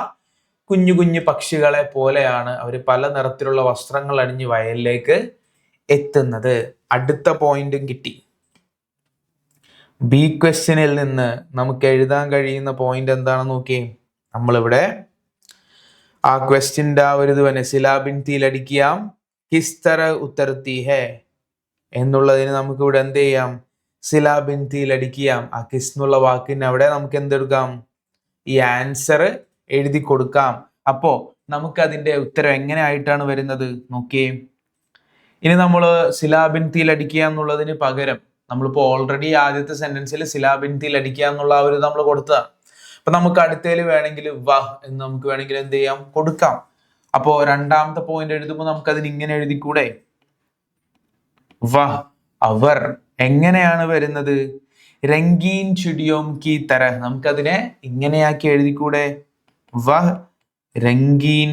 കുഞ്ഞു കുഞ്ഞു പക്ഷികളെ പോലെയാണ് അവർ പല നിറത്തിലുള്ള വസ്ത്രങ്ങൾ അണിഞ്ഞ് വയലിലേക്ക് എത്തുന്നത്. അടുത്ത പോയിന്റും കിട്ടി. ബി ക്വസ്റ്റ്യനിൽ നിന്ന് നമുക്ക് എഴുതാൻ കഴിയുന്ന പോയിന്റ് എന്താണെന്ന് നോക്കിയേ. നമ്മളിവിടെ ആ ക്വസ്റ്റ്യന്റെ ആ ഒരു ഇത് തന്നെ, സിലാ ബിൻതി ലഡ്കിയാം കിസ് തര ഉത്തർത്തി ഹേ എന്നുള്ളതിന് നമുക്ക് ഇവിടെ എന്ത് ചെയ്യാം, സിലാ ബിൻതി ലഡ്കിയാം, ആ കിസ് എന്നുള്ള വാക്കിന് അവിടെ നമുക്ക് എന്തെടുക്കാം, ഈ ആൻസർ എഴുതി കൊടുക്കാം. അപ്പോ നമുക്ക് അതിന്റെ ഉത്തരം എങ്ങനെ ആയിട്ടാണ് വരുന്നത് നോക്കിയേ. ഇനി നമ്മൾ സിലാ ബിൻതി ലഡ്കിയ എന്നുള്ളതിന് പകരം നമ്മളിപ്പോ ഓൾറെഡി ആദ്യത്തെ സെന്റൻസിൽ സിലാ ബിൻതി ലഡ്കിയ എന്നുള്ള ആ ഒരു നമ്മൾ കൊടുത്തതാണ്. അപ്പൊ നമുക്ക് അടുത്തേൽ വേണമെങ്കിൽ വഹ് എന്ന് നമുക്ക് വേണമെങ്കിൽ എന്ത് ചെയ്യാം, കൊടുക്കാം. അപ്പോ രണ്ടാമത്തെ പോയിന്റ് എഴുതുമ്പോൾ നമുക്ക് അതിന് ഇങ്ങനെ എഴുതിക്കൂടെ, വഹ്, അവർ. എങ്ങനെയാണ് വരുന്നത്, രംഗീൻ ചിടിയോം കി തര. നമുക്കതിനെ ഇങ്ങനെയാക്കി എഴുതിക്കൂടെ, വഹ് രംഗീൻ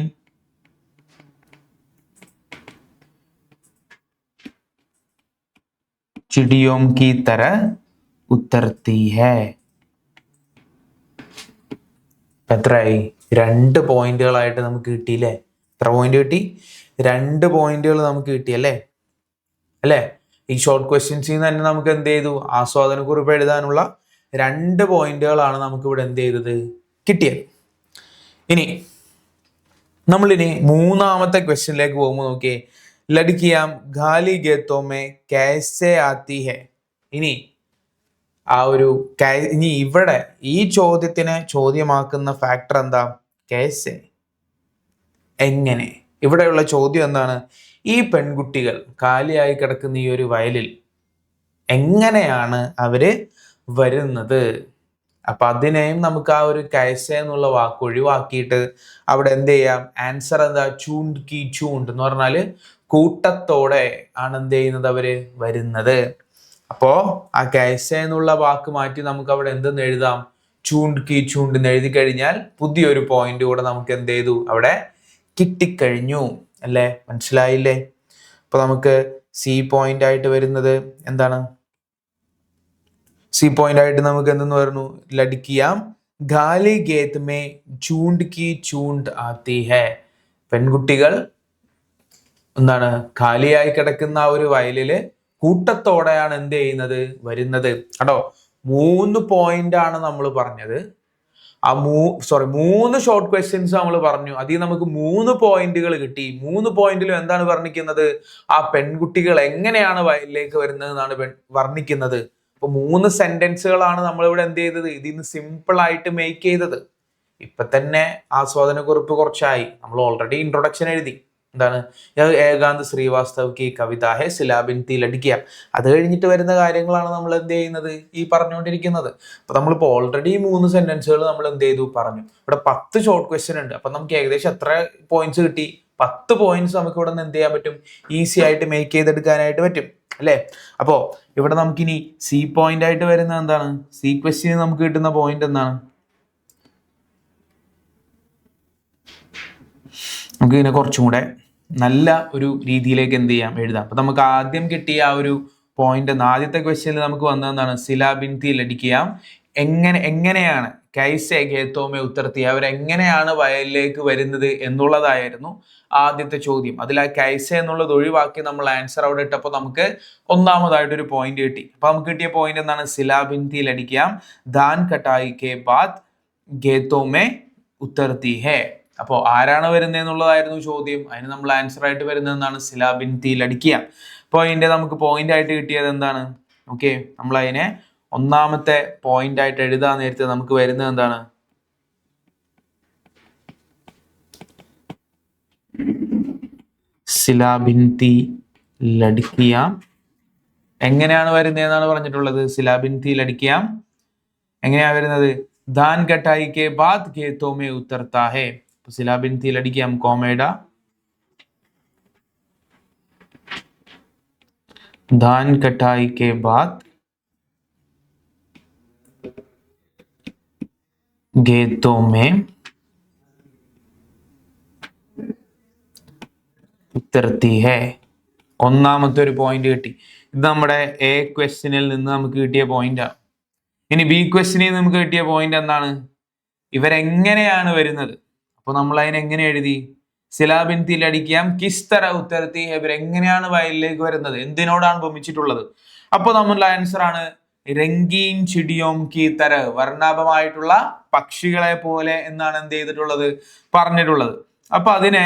चिड़ियों की तरह उतरती है. എത്രയായി, 2 പോയിന്റുകളായിട്ട് നമുക്ക് കിട്ടിയില്ലേ. എത്ര പോയിന്റ് കിട്ടി, 2 പോയിന്റുകൾ നമുക്ക് കിട്ടിയല്ലേ അല്ലേ. ഈ ഷോർട്ട് ക്വസ്റ്റ്യൻസിൽ നിന്ന് തന്നെ നമുക്ക് എന്ത് ചെയ്തു, ആസ്വാദനക്കുറിപ്പ് എഴുതാനുള്ള 2 പോയിന്റുകളാണ് നമുക്ക് ഇവിടെ എന്ത് ചെയ്തത്, കിട്ടിയത്. ഇനി നമ്മളിനി മൂന്നാമത്തെ ക്വസ്റ്റ്യനിലേക്ക് പോകുമ്പോൾ നോക്കിയേ, ലഡ്കിയാം ഖാലി ഖേത്തോं में कैसे आती है. ഇനി ആ ഒരു ഇനി ഇവിടെ ഈ ചോദ്യത്തിനെ ചോദ്യമാക്കുന്ന ഫാക്ടർ എന്താ? കേസെ, എങ്ങനെ. ഇവിടെയുള്ള ചോദ്യം എന്താണ്? ഈ പെൺകുട്ടികൾ കാലിയായി കിടക്കുന്ന ഈ ഒരു വയലിൽ എങ്ങനെയാണ് അവര് വരുന്നത്? അപ്പൊ അതിനെയും നമുക്ക് ആ ഒരു കൈസ എന്നുള്ള വാക്ക് ഒഴിവാക്കിയിട്ട് അവിടെ എന്ത് ചെയ്യാം? ആൻസർ എന്താ? ചൂണ്ട് കി ചൂണ്ട് എന്ന് പറഞ്ഞാല് കൂട്ടത്തോടെ ആണ് എന്ത് ചെയ്യുന്നത്? അവര് വരുന്നത്. അപ്പോ ആ കൈസ എന്നുള്ള വാക്ക് മാറ്റി നമുക്ക് അവിടെ എന്തെന്ന് എഴുതാം? ചൂണ്ട് കി ചൂണ്ട് എന്ന് എഴുതി കഴിഞ്ഞാൽ പുതിയൊരു പോയിന്റ് കൂടെ നമുക്ക് എന്ത് ചെയ്തു? അവിടെ കിട്ടിക്കഴിഞ്ഞു അല്ലേ? മനസ്സിലായില്ലേ? അപ്പൊ നമുക്ക് സി പോയിന്റ് ആയിട്ട് വരുന്നത് എന്താണ്? സി പോയിന്റ് ആയിട്ട് നമുക്ക് എന്തെന്ന് പറഞ്ഞു? ലഡ്കിയാം ഖാലി ഖേത് മേ ചൂണ്ട് കി ചൂണ്ട് ആത്തി ഹെ. പെൺകുട്ടികൾ എന്താണ്? ഖാലിയായി കിടക്കുന്ന ആ ഒരു വയലില് കൂട്ടത്തോടെയാണ് എന്ത് ചെയ്യുന്നത്? വരുന്നത്. കേട്ടോ, 3 പോയിന്റ് ആണ് നമ്മൾ പറഞ്ഞത്. ആ 3 ഷോർട്ട് ക്വസ്റ്റ്യൻസ് നമ്മൾ പറഞ്ഞു. അതിൽ നമുക്ക് 3 പോയിന്റുകൾ കിട്ടി. 3 പോയിന്റിലും എന്താണ് വർണ്ണിക്കുന്നത്? ആ പെൺകുട്ടികൾ എങ്ങനെയാണ് വയലിലേക്ക് വരുന്നത് എന്നാണ് വർണ്ണിക്കുന്നത്. അപ്പൊ 3 സെന്റൻസുകളാണ് നമ്മൾ ഇവിടെ എന്ത് ചെയ്തത്? ഇതിന്ന് സിമ്പിൾ ആയിട്ട് മേക്ക് ചെയ്തത്. ഇപ്പൊ തന്നെ ആസ്വാദനക്കുറിപ്പ് കുറച്ചായി. നമ്മൾ ഓൾറെഡി ഇൻട്രൊഡക്ഷൻ എഴുതി. എന്താണ്? ഏകാന്ത് ശ്രീവാസ്തവ് കി കവിത ഹെ സിലാബിൻ തി ലഡ്കിയ. അത് കഴിഞ്ഞിട്ട് വരുന്ന കാര്യങ്ങളാണ് നമ്മൾ എന്ത് ചെയ്യുന്നത്? ഈ പറഞ്ഞുകൊണ്ടിരിക്കുന്നത്. അപ്പൊ നമ്മളിപ്പോ ഓൾറെഡി 3 സെന്റൻസുകൾ നമ്മൾ എന്ത് ചെയ്തു? പറഞ്ഞു. ഇവിടെ 10 ഷോർട്ട് ക്വസ്റ്റ്യൻ ഉണ്ട്. അപ്പൊ നമുക്ക് ഏകദേശം എത്ര പോയിന്റ്സ് കിട്ടി? 10 പോയിന്റ്സ് നമുക്ക് ഇവിടെ നിന്ന് എന്ത് ചെയ്യാൻ പറ്റും? ഈസി ആയിട്ട് മേക്ക് ചെയ്തെടുക്കാനായിട്ട് പറ്റും അല്ലേ? അപ്പോ ഇവിടെ നമുക്കിനി സി പോയിന്റ് ആയിട്ട് വരുന്നത് എന്താണ്? സി ക്വസ്റ്റ്യന് നമുക്ക് കിട്ടുന്ന പോയിന്റ് എന്താണ്? നമുക്ക് ഇതിനെ കുറച്ചും കൂടെ നല്ല ഒരു രീതിയിലേക്ക് എന്ത് ചെയ്യാം? എഴുതാം. അപ്പൊ നമുക്ക് ആദ്യം കിട്ടിയ ആ ഒരു പോയിന്റ് ആദ്യത്തെ ക്വസ്റ്റ്യനിൽ നമുക്ക് വന്നതെന്താണ്? സിലാബിൻതി ലഡിക്കിയാം എങ്ങനെയാണ് കൈസെ ഖേത്തോമെ ഉത്തർത്തി, അവരെങ്ങനെയാണ് വയലിലേക്ക് വരുന്നത് എന്നുള്ളതായിരുന്നു ആദ്യത്തെ ചോദ്യം. അതിൽ ആ കൈസ എന്നുള്ളത് ഒഴിവാക്കി നമ്മൾ ആൻസർ അവിടെ ഇട്ടപ്പോൾ നമുക്ക് ഒന്നാമതായിട്ട് ഒരു പോയിന്റ് കിട്ടി. അപ്പൊ നമുക്ക് കിട്ടിയ പോയിന്റ് എന്താണ്? സിലാബിൻതി ലഡിക്കിയാം ധാൻ കട്ടായി കെ ബാദ് ഖേത്തോമെ ഉത്തർത്തി ഹെ. അപ്പോ ആരാണ് വരുന്നത് എന്നുള്ളതായിരുന്നു ചോദ്യം. അതിന് നമ്മൾ ആൻസർ ആയിട്ട് വരുന്നത് എന്താണ്? സിലാബിൻതി ലഡിക്കിയ. അപ്പോൾ ഇതിന്റെ നമുക്ക് പോയിന്റ് ആയിട്ട് കിട്ടിയത് എന്താണ്? ഓക്കെ, നമ്മൾ അതിനെ ഒന്നാമത്തെ പോയിന്റ് ആയിട്ട് എഴുതാൻ നേരത്തെ നമുക്ക് വരുന്നത് എന്താണ്? സിലാബിൻതി ലഡ്കിയ എങ്ങനെയാണ് വരുന്നത് എന്നാണ് പറഞ്ഞിട്ടുള്ളത്. സിലാബിൻതി ലഡ്കിയ എങ്ങനെയാ വരുന്നത്? ധാൻ കട്ടായി കെ ബാദ് ഖേത്തോ മേ ഉത്തർത്താ ഹെ. സിലാബിൻതി ലഡ്കിയ കോമേഡ ധാൻ കട്ടായി കെ ബാദ് ഖേത്തോ മേ ഉത്തർത്തി ഹെ. ഒന്നാമത്തെ ഒരു പോയിന്റ് കിട്ടി. ഇത് നമ്മുടെ എ ക്വസ്റ്റ്യനിൽ നിന്ന് നമുക്ക് കിട്ടിയ പോയിന്റാണ്. ഇനി ബി ക്വസ്റ്റ്യനിൽ നമുക്ക് കിട്ടിയ പോയിന്റ് എന്താണ്? ഇവരെങ്ങനെയാണ് വരുന്നത്. അപ്പൊ നമ്മൾ അതിനെ എങ്ങനെ എഴുതി? സിലാബിൻതി ലഡിക്കിയാം കിസ് തര ഉത്തരത്തി. ഇവരെങ്ങനെയാണ് വയലിലേക്ക് വരുന്നത്? എന്തിനോടാണ് ഉപമിച്ചിട്ടുള്ളത്? അപ്പൊ നമ്മളുടെ ആൻസർ ആണ് രംഗീൻ ചിടിയോം കി തര, വർണ്ണാഭമായിട്ടുള്ള പക്ഷികളെ പോലെ എന്നാണ് എന്ത് ചെയ്തിട്ടുള്ളത്? പറഞ്ഞിട്ടുള്ളത്. അപ്പൊ അതിനെ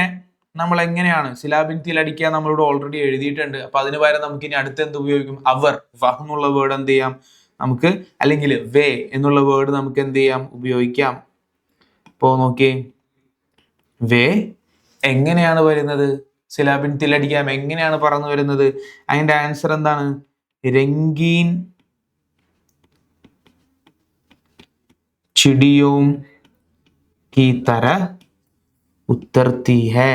നമ്മൾ എങ്ങനെയാണ് സിലാബിൻതി ലഡിക്കുക നമ്മളിവിടെ ഓൾറെഡി എഴുതിയിട്ടുണ്ട്. അപ്പൊ അതിന് പകരം നമുക്ക് ഇനി അടുത്ത് എന്ത് ഉപയോഗിക്കും? അവർ, വഹ് എന്നുള്ള വേർഡ് എന്ത് ചെയ്യാം നമുക്ക്, അല്ലെങ്കിൽ വേ എന്നുള്ള വേർഡ് നമുക്ക് എന്ത് ചെയ്യാം? ഉപയോഗിക്കാം. ഇപ്പോ നോക്കിയേ, വേ എങ്ങനെയാണ് വരുന്നത്? സിലാബിൻതി ലഡിക്കാം എങ്ങനെയാണ് പറഞ്ഞു വരുന്നത്? അതിന്റെ ആൻസർ എന്താണ്? രംഗീൻ ചിടിയോം കി തര ഉത്തർത്തി ഹെ.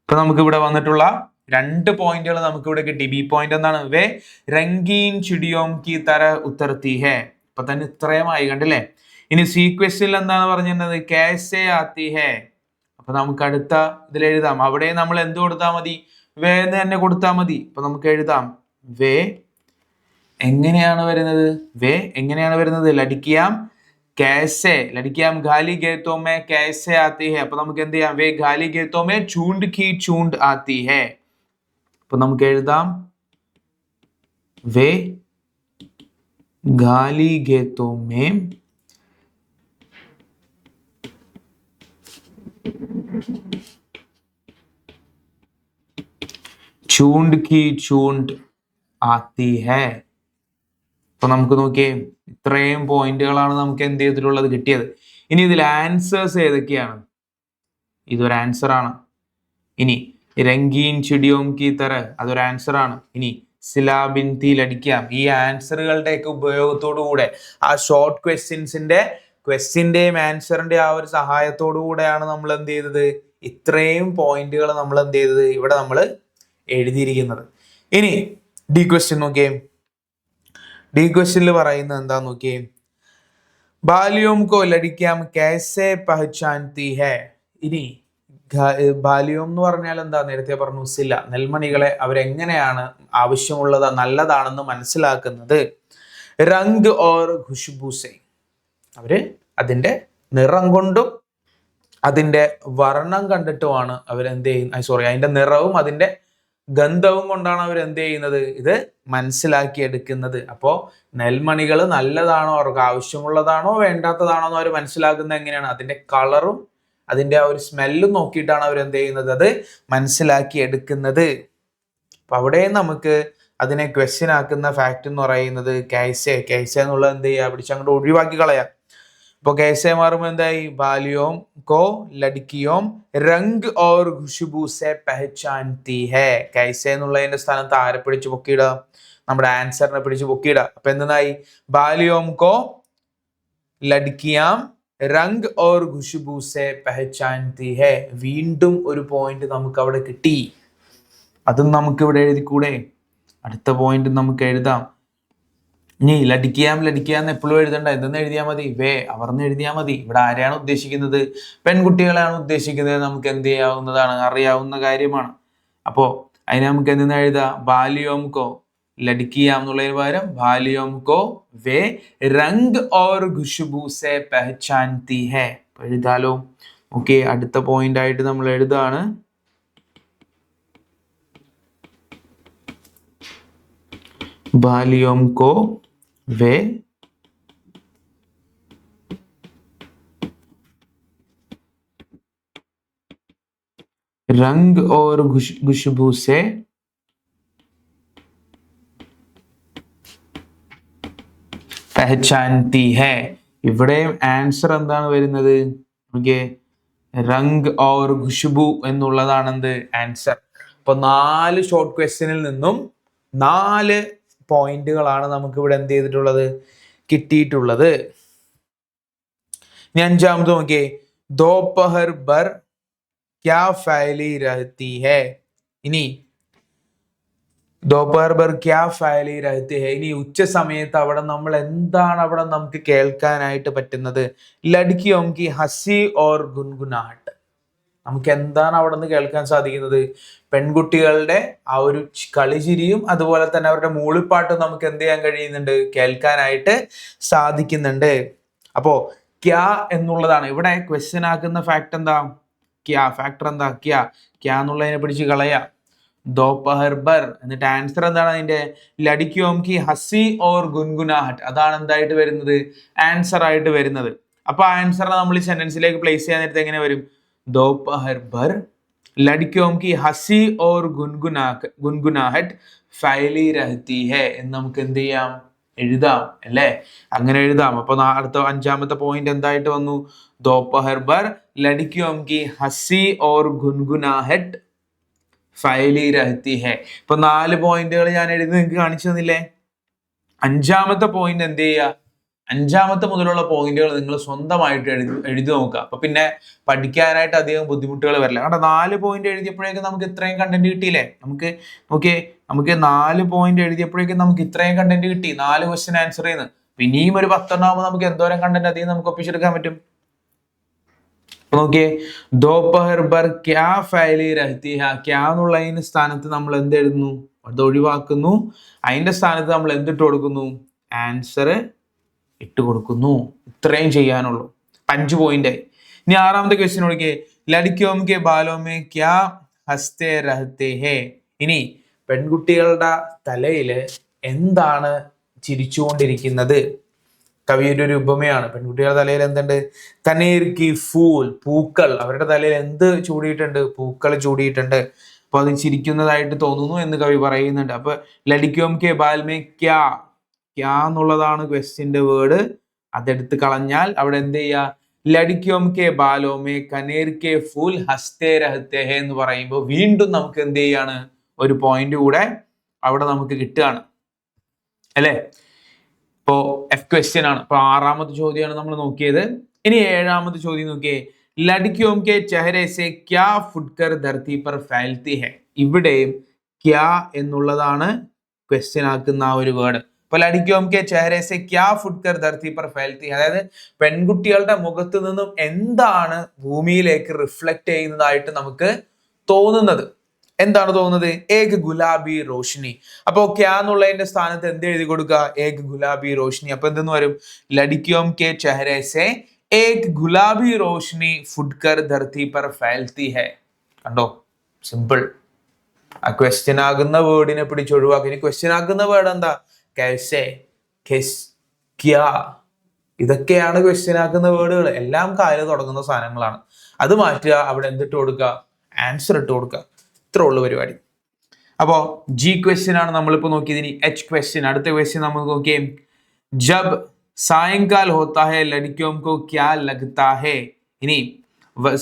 ഇപ്പൊ നമുക്ക് ഇവിടെ വന്നിട്ടുള്ള 2 പോയിന്റുകൾ നമുക്ക് ഇവിടെ കിട്ടി. ബി പോയിന്റ് എന്താണ്? വേ രംഗീൻ ചിടിയോം കി തര ഉത്തർത്തി ഹെ. ഇപ്പൊ തന്നെ ഇത്രയുമായി, കണ്ടില്ലേ? ഇനി സി ക്വസ്റ്റ്യനിൽ എന്താണ് പറഞ്ഞിരുന്നത്? കേസെ ആത്തി ഹെ. അപ്പൊ നമുക്ക് അടുത്ത ഇതിൽ എഴുതാം. അവിടെ നമ്മൾ എന്ത് കൊടുത്താൽ മതി? വേ എന്ന് തന്നെ കൊടുത്താൽ മതി. അപ്പൊ നമുക്ക് എഴുതാം വേ എങ്ങനെയാണ് വരുന്നത്? വേ എങ്ങനെയാണ് വരുന്നത്? ലഡിക്കിയാം कैसे लड़कियां गाली गीतों में कैसे आती है. അപ്പൊ നമുക്ക് എന്ത് ചെയ്യാം? വേ ഗാലി ഗീതോ മേ ചൂണ്ട് की चूंड आती है. അപ്പൊ നമുക്ക് എഴുതാം വേ ഗാലി ഗീതോ മേ ചൂണ്ട് കി ചൂണ്ട് ആത്തി ഹേ. അപ്പൊ നമുക്ക് നോക്കിയേ, ഇത്രയും പോയിന്റുകളാണ് നമുക്ക് എന്ത് ചെയ്തിട്ടുള്ളത്, കിട്ടിയത്. ഇനി ഇതിൽ ആൻസേഴ്സ് ഏതൊക്കെയാണ്? ഇതൊരു ആൻസർ ആണ്. ഇനി രംഗീൻ ചിടിയോം കി തര, അതൊരു ആൻസർ ആണ്. ഇനി സിലാബിൻ തീൽ അടിക്കാം, ഈ ആൻസറുകളുടെ ഒക്കെ ഉപയോഗത്തോടു കൂടെ ആ ഷോർട്ട് ക്വസ്റ്റ്യന്റെയും ആൻസറിന്റെ ആ ഒരു സഹായത്തോടു കൂടെയാണ് നമ്മൾ എന്ത് ചെയ്തത്, ഇത്രയും പോയിന്റുകൾ നമ്മൾ എന്ത് ചെയ്തത്, ഇവിടെ നമ്മൾ എഴുതിയിരിക്കുന്നത്. ഇനി ഡി ക്വസ്റ്റ്യൻ നോക്കിയേ. ഡി ക്വസ്റ്റ്യനിൽ പറയുന്നത് എന്താ നോക്കിയേ, ബാലിയോം കോ ലടിക്കാം കൈസെ പഹചാൻതി ഹേ. ഇനി ബാലിയോം എന്ന് പറഞ്ഞാൽ എന്താ, നേരത്തെ പറഞ്ഞു സില, നെൽമണികളെ അവരെങ്ങനെയാണ് ആവശ്യമുള്ളത് നല്ലതാണെന്ന് മനസ്സിലാക്കുന്നത്. രംഗ് ഓർ ഖുശ്ബു സെ, അവര് അതിന്റെ നിറം കൊണ്ടും അതിന്റെ വർണ്ണം കണ്ടിട്ടുമാണ് അവരെന്ത് ചെയ്യുന്നത്, അതിന്റെ നിറവും അതിന്റെ ഗന്ധവും കൊണ്ടാണ് അവർ എന്ത് ചെയ്യുന്നത്, ഇത് മനസ്സിലാക്കിയെടുക്കുന്നത്. അപ്പോ നെൽമണികൾ നല്ലതാണോ, അവർക്ക് ആവശ്യമുള്ളതാണോ വേണ്ടാത്തതാണോ എന്ന് അവർ മനസ്സിലാക്കുന്നത് എങ്ങനെയാണ്, അതിന്റെ കളറും അതിന്റെ ആ ഒരു സ്മെല്ലും നോക്കിയിട്ടാണ് അവർ എന്ത് ചെയ്യുന്നത്, അത് മനസ്സിലാക്കി എടുക്കുന്നത്. അപ്പൊ അവിടെ നമുക്ക് അതിനെ ക്വസ്റ്റ്യൻ ആക്കുന്ന ഫാക്ട് എന്ന് പറയുന്നത് കൈസെ എന്നുള്ളത് എന്ത് ചെയ്യുക, പിടിച്ചങ്ങോട്ട് ഒഴിവാക്കി കളയാം. അപ്പൊ കൈസെ മാറുമ്പോൾ എന്തായി, ബാലിയോം കോ ലഡ്കിയോം രംഗ് ഓർ ഖുശ്ബു സെ പെഹചാൻതി ഹേ. കൈസെ എന്നുള്ളതിന്റെ സ്ഥാനത്ത് ആരെ പിടിച്ച് പൊക്കിയിടുക, നമ്മുടെ ആൻസറിനെ പിടിച്ച് പൊക്കിയിടുക. അപ്പൊ എന്തായി, ബാലിയോം കോ ലഡ്കിയാം രംഗ് ഓർ ഖുശ്ബു സെ പെഹചാൻതി ഹേ. വീണ്ടും ഒരു പോയിന്റ് നമുക്ക് അവിടെ കിട്ടി. അതും നമുക്ക് ഇവിടെ എഴുതിക്കൂടെ? അടുത്ത പോയിന്റ് നമുക്ക് എഴുതാം. ഇനി ലടിക്കാന്ന് എപ്പോഴും എഴുതണ്ട, എന്തെന്ന് എഴുതിയാൽ മതി, വേ അവർന്ന് എഴുതിയാൽ മതി. ഇവിടെ ആരെയാണ് ഉദ്ദേശിക്കുന്നത്, പെൺകുട്ടികളെയാണ് ഉദ്ദേശിക്കുന്നത്. നമുക്ക് എന്ത് ചെയ്യാവുന്നതാണ്, അറിയാവുന്ന കാര്യമാണ്. അപ്പോ അതിനെ നമുക്ക് എന്തെന്ന് എഴുതാം, ബാലിയോം കോ ലഡ്കിയാം എന്നുള്ളതിന് പകരം ബാലിയോം കോ വേ രംഗ് ഓർ ഖുശ്ബു സെ പെഹചാൻതി ഹേ. എഴുതാലോ. ഓക്കെ, അടുത്ത പോയിന്റ് ആയിട്ട് നമ്മൾ എഴുതാണ്, बालियों को वे रंग और खुशबू से पहचानती है. ഇവിടെയും ആൻസർ എന്താണ് വരുന്നത്, ഓക്കെ, രംഗ് ഓർ ഖുശ്ബു എന്നുള്ളതാണ് എന്ത് ആൻസർ. അപ്പൊ 4 ഷോർട്ട് ക്വസ്റ്റ്യനിൽ നിന്നും 4 പോയിന്റുകളാണ് നമുക്ക് ഇവിടെ എന്ത് ചെയ്തിട്ടുള്ളത്, കിട്ടിയിട്ടുള്ളത്. ഇനി 5ാമത് നോക്കിയേ, ദോപഹർ ബർ ക്യാ ഫൈലി രഹതി ഹേ. ഇനി ദോപഹർ ബർ ക്യാ ഫൈലി രഹതി ഹേ, ഇനി ഉച്ച സമയത്ത് അവിടെ നമ്മൾ എന്താണ് അവിടെ നമുക്ക് കേൾക്കാനായിട്ട് പറ്റുന്നത്, ലഡ്കിയോം കി ഹസി ഓർ ഗുൻഗുനാഹട്ട്. നമുക്ക് എന്താണ് അവിടെ നിന്ന് കേൾക്കാൻ സാധിക്കുന്നത്, പെൺകുട്ടികളുടെ ആ ഒരു കളിചിരിയും അതുപോലെ തന്നെ അവരുടെ മൂളിപ്പാട്ടും നമുക്ക് എന്ത് ചെയ്യാൻ കഴിയുന്നുണ്ട്, കേൾക്കാനായിട്ട് സാധിക്കുന്നുണ്ട്. അപ്പോ ക്യാ എന്നുള്ളതാണ് ഇവിടെ ക്വസ്റ്റ്യൻ ആക്കുന്ന ഫാക്ട് എന്താ, ഫാക്ടർ എന്താ, ക്യാ എന്നുള്ളതിനെ പിടിച്ച് കളയാ, ദോപഹർ ബർ. എന്നിട്ട് ആൻസർ എന്താണ് അതിന്റെ, ലഡ്കിയോം കി ഹസി ഓർ ഗുൻഗുനാഹട്ട്. അതാണ് എന്തായിട്ട് വരുന്നത്, ആൻസർ ആയിട്ട് വരുന്നത്. അപ്പൊ ആൻസറിനെ നമ്മൾ ഈ സെന്റൻസിലേക്ക് പ്ലേസ് ചെയ്യാൻ നേരത്തെ എങ്ങനെ വരും, दोपहर भर लड़कियों की हंसी और गुनगुनाहट फैली रहती है എന്ന് നമുക്ക് എന്ത് ചെയ്യാം, എഴുതാം അല്ലേ, അങ്ങനെ എഴുതാം. അപ്പൊ അടുത്ത 5ാമത്തെ പോയിന്റ് എന്തായിട്ട് വന്നു, दोपहर भर लड़कियों की हंसी और गुनगुनाहट फैली रहती है. ഇപ്പൊ 4 പോയിന്റുകൾ ഞാൻ എഴുതി നിങ്ങൾക്ക് കാണിച്ചു തന്നില്ലേ. 5ാമത്തെ പോയിന്റ് എന്ത് ചെയ്യുക, 5ാമത്തെ മുതലുള്ള പോയിന്റുകൾ നിങ്ങൾ സ്വന്തമായിട്ട് എഴുതി നോക്കുക. അപ്പൊ പിന്നെ പഠിക്കാനായിട്ട് അധികം ബുദ്ധിമുട്ടുകൾ വരില്ല. കാരണം 4 പോയിന്റ് എഴുതിയപ്പോഴേക്കും നമുക്ക് ഇത്രയും കണ്ടന്റ് കിട്ടിയില്ലേ. നമുക്ക് 4 പോയിന്റ് എഴുതിയപ്പോഴേക്കും നമുക്ക് ഇത്രയും കണ്ടന്റ് കിട്ടി, 4 ക്വസ്റ്റ്യൻ ആൻസർ ചെയ്യുന്നത്. പിന്നെയും ഒരു 10 ആവുമ്പോൾ നമുക്ക് എന്തോരം കണ്ടന്റ് അധികം നമുക്ക് ഒപ്പിച്ചെടുക്കാൻ പറ്റും. നോക്കിയേ, ദോപഹർ ബർ ക്യാ ഫൈലി രഹതി ഹേ, ക്യാ എന്നുള്ളതിന് സ്ഥാനത്ത് നമ്മൾ എന്ത് എഴുതുന്നു, അത് ഒഴിവാക്കുന്നു. അതിന്റെ സ്ഥാനത്ത് നമ്മൾ എന്തിട്ട് കൊടുക്കുന്നു, ആൻസർ ഇട്ട് കൊടുക്കുന്നു. ഇത്രയും ചെയ്യാനുള്ളൂ. 5 പോയിന്റ് ആയി. ഇനി 6ാമത്തെ ക്വസ്റ്റ്യൻ നോക്കിയേ, ലഡ്കിയോം കെ ബാലോ മേ ക്യാ ഹസ്തേ രഹത്തെ ഹേ. ഇനി പെൺകുട്ടികളുടെ തലയില് എന്താണ് ചിരിച്ചുകൊണ്ടിരിക്കുന്നത്, കവിയുടെ ഒരു ഉപമയാണ്. പെൺകുട്ടികളുടെ തലയിൽ എന്തുണ്ട്, കനീർ കി ഫൂൽ, പൂക്കൾ. അവരുടെ തലയിൽ എന്ത് ചൂടിയിട്ടുണ്ട്, പൂക്കൾ ചൂടിയിട്ടുണ്ട്. അപ്പൊ അത് ചിരിക്കുന്നതായിട്ട് തോന്നുന്നു എന്ന് കവി പറയുന്നുണ്ട്. അപ്പൊ ലഡിക്കോം കെ ബാൽ മേ ക്യാ, ക്യാ എന്നുള്ളതാണ് ക്വസ്റ്റ്യന്റെ വേർഡ്. അതെടുത്ത് കളഞ്ഞാൽ അവിടെ എന്ത് ചെയ്യാ, ലഡിക്കോം കെ ബാലോ മേ കനേർ കെ ഫൂൽ ഹസ്തേ രഹത്തെ ഹെ എന്ന് പറയുമ്പോൾ വീണ്ടും നമുക്ക് എന്ത് ചെയ്യാണ്, ഒരു പോയിന്റ് കൂടെ അവിടെ നമുക്ക് കിട്ടുകയാണ് അല്ലെ. ഇപ്പോ എഫ് ക്വസ്റ്റ്യൻ ആണ്. അപ്പൊ 6ാമത്തെ ചോദ്യമാണ് നമ്മൾ നോക്കിയത്. ഇനി 7ാമത്തെ ചോദ്യം നോക്കിയേ, ലഡ്കിയോം കെ ചെഹരെ സെ ക്യാ ഫുട്കർ ധർത്തി പർ ഫൈൽത്തി ഹെ. ഇവിടെയും ക്യാ എന്നുള്ളതാണ് ക്വസ്റ്റ്യൻ ആക്കുന്ന ആ ഒരു വേർഡ്. അപ്പൊ ലഡ്കിയോം കെ ചെഹരെ സെ ക്യാ ഫുട്കർ ധർത്തി പർ ഫൈൽത്തി, അതായത് പെൺകുട്ടികളുടെ മുഖത്ത് നിന്നും എന്താണ് ഭൂമിയിലേക്ക് റിഫ്ലക്ട് ചെയ്യുന്നതായിട്ട് നമുക്ക് തോന്നുന്നത്, എന്താണ് തോന്നുന്നത്? ഏക് ഗുലാബി റോഷ്നി. അപ്പൊ ക്യാ എന്നുള്ളതിന്റെ സ്ഥാനത്ത് എന്ത് എഴുതി കൊടുക്കുക? ഏക് ഗുലാബി റോഷ്നി. അപ്പൊ എന്തെന്ന് വരും? ലഡ്കിയോം കെ ചെഹരെ സെ ഏക് ഗുലാബി റോഷ്നി ഫുട്കർ ധർത്തി പർ ഫൈൽത്തി ഹെ. കണ്ടോ, സിമ്പിൾ. ആ ക്വസ്റ്റ്യൻ ആകുന്ന വേർഡിനെ പിടിച്ച് ഒഴിവാക്കി. ഇനി ക്വസ്റ്റ്യൻ ആകുന്ന വേർഡ് എന്താ? കൈസെ, കിസ്, ക്യാ. ഇതൊക്കെയാണ് ക്വസ്റ്റ്യൻ ആക്കുന്ന വേർഡുകൾ. എല്ലാം കാര്യം തുടങ്ങുന്ന സാധനങ്ങളാണ്. അത് മാറ്റുക, അവിടെ എന്തിട്ട് കൊടുക്കുക? ആൻസർ ഇട്ട് കൊടുക്കുക. ഇത്രേ ഉള്ളു പരിപാടി. അപ്പോ ജി ക്വസ്റ്റ്യൻ ആണ് നമ്മളിപ്പോ നോക്കിയത്. ഇനി എച്ച് ക്വസ്റ്റ്യൻ, അടുത്ത ക്വസ്റ്റ്യൻ നമ്മൾ നോക്കിയേ. ജബ് സായങ്കാൽ ഹോത്താ ഹെ ലഡ്കിയോം കോ ക്യാ ലഗ്താ ഹെ. ഇനി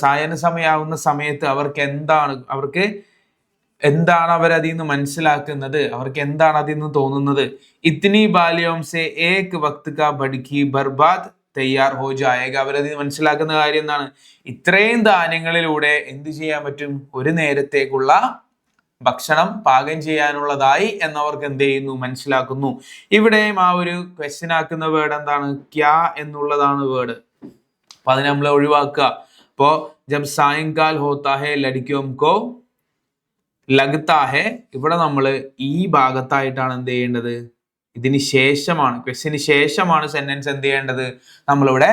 സായന സമയമാകുന്ന സമയത്ത് അവർക്ക് എന്താണ് അവർ അതിൽ നിന്ന് മനസ്സിലാക്കുന്നത്, അവർക്ക് എന്താണ് അതിൽ നിന്ന് തോന്നുന്നത്? ഇത്നി ബാല്യോം സെ ഏക് വക്ത് കാ ബഡ്കി ബർബാദ് തയ്യാർ ഹോ ജായേഗ. അവരതിൽ മനസ്സിലാക്കുന്ന കാര്യം എന്താണ്? ഇത്രയും ധാന്യങ്ങളിലൂടെ എന്ത് ചെയ്യാൻ പറ്റും? ഒരു നേരത്തേക്കുള്ള ഭക്ഷണം പാകം ചെയ്യാനുള്ളതായി എന്നവർക്ക് എന്ത് ചെയ്യുന്നു? മനസ്സിലാക്കുന്നു. ഇവിടെയും ആ ഒരു ക്വസ്റ്റ്യൻ ആക്കുന്ന വേർഡ് എന്താണ്? ക്യാ എന്നുള്ളതാണ് വേർഡ്. അപ്പൊ അതിനെ നമ്മൾ ഒഴിവാക്കുക. അപ്പോ ജബ് സായങ്കാൽ ഹോത്താ ഹെ ലഡ്കിയോം കോ ലഗ്താ ഹെ, ഇവിടെ നമ്മൾ ഈ ഭാഗത്തായിട്ടാണ് എന്ത് ചെയ്യേണ്ടത്? ഇതിന് ശേഷമാണ്, ക്വസ്റ്റ്യന് ശേഷമാണ് സെന്റൻസ് എന്ത് ചെയ്യേണ്ടത്? നമ്മളിവിടെ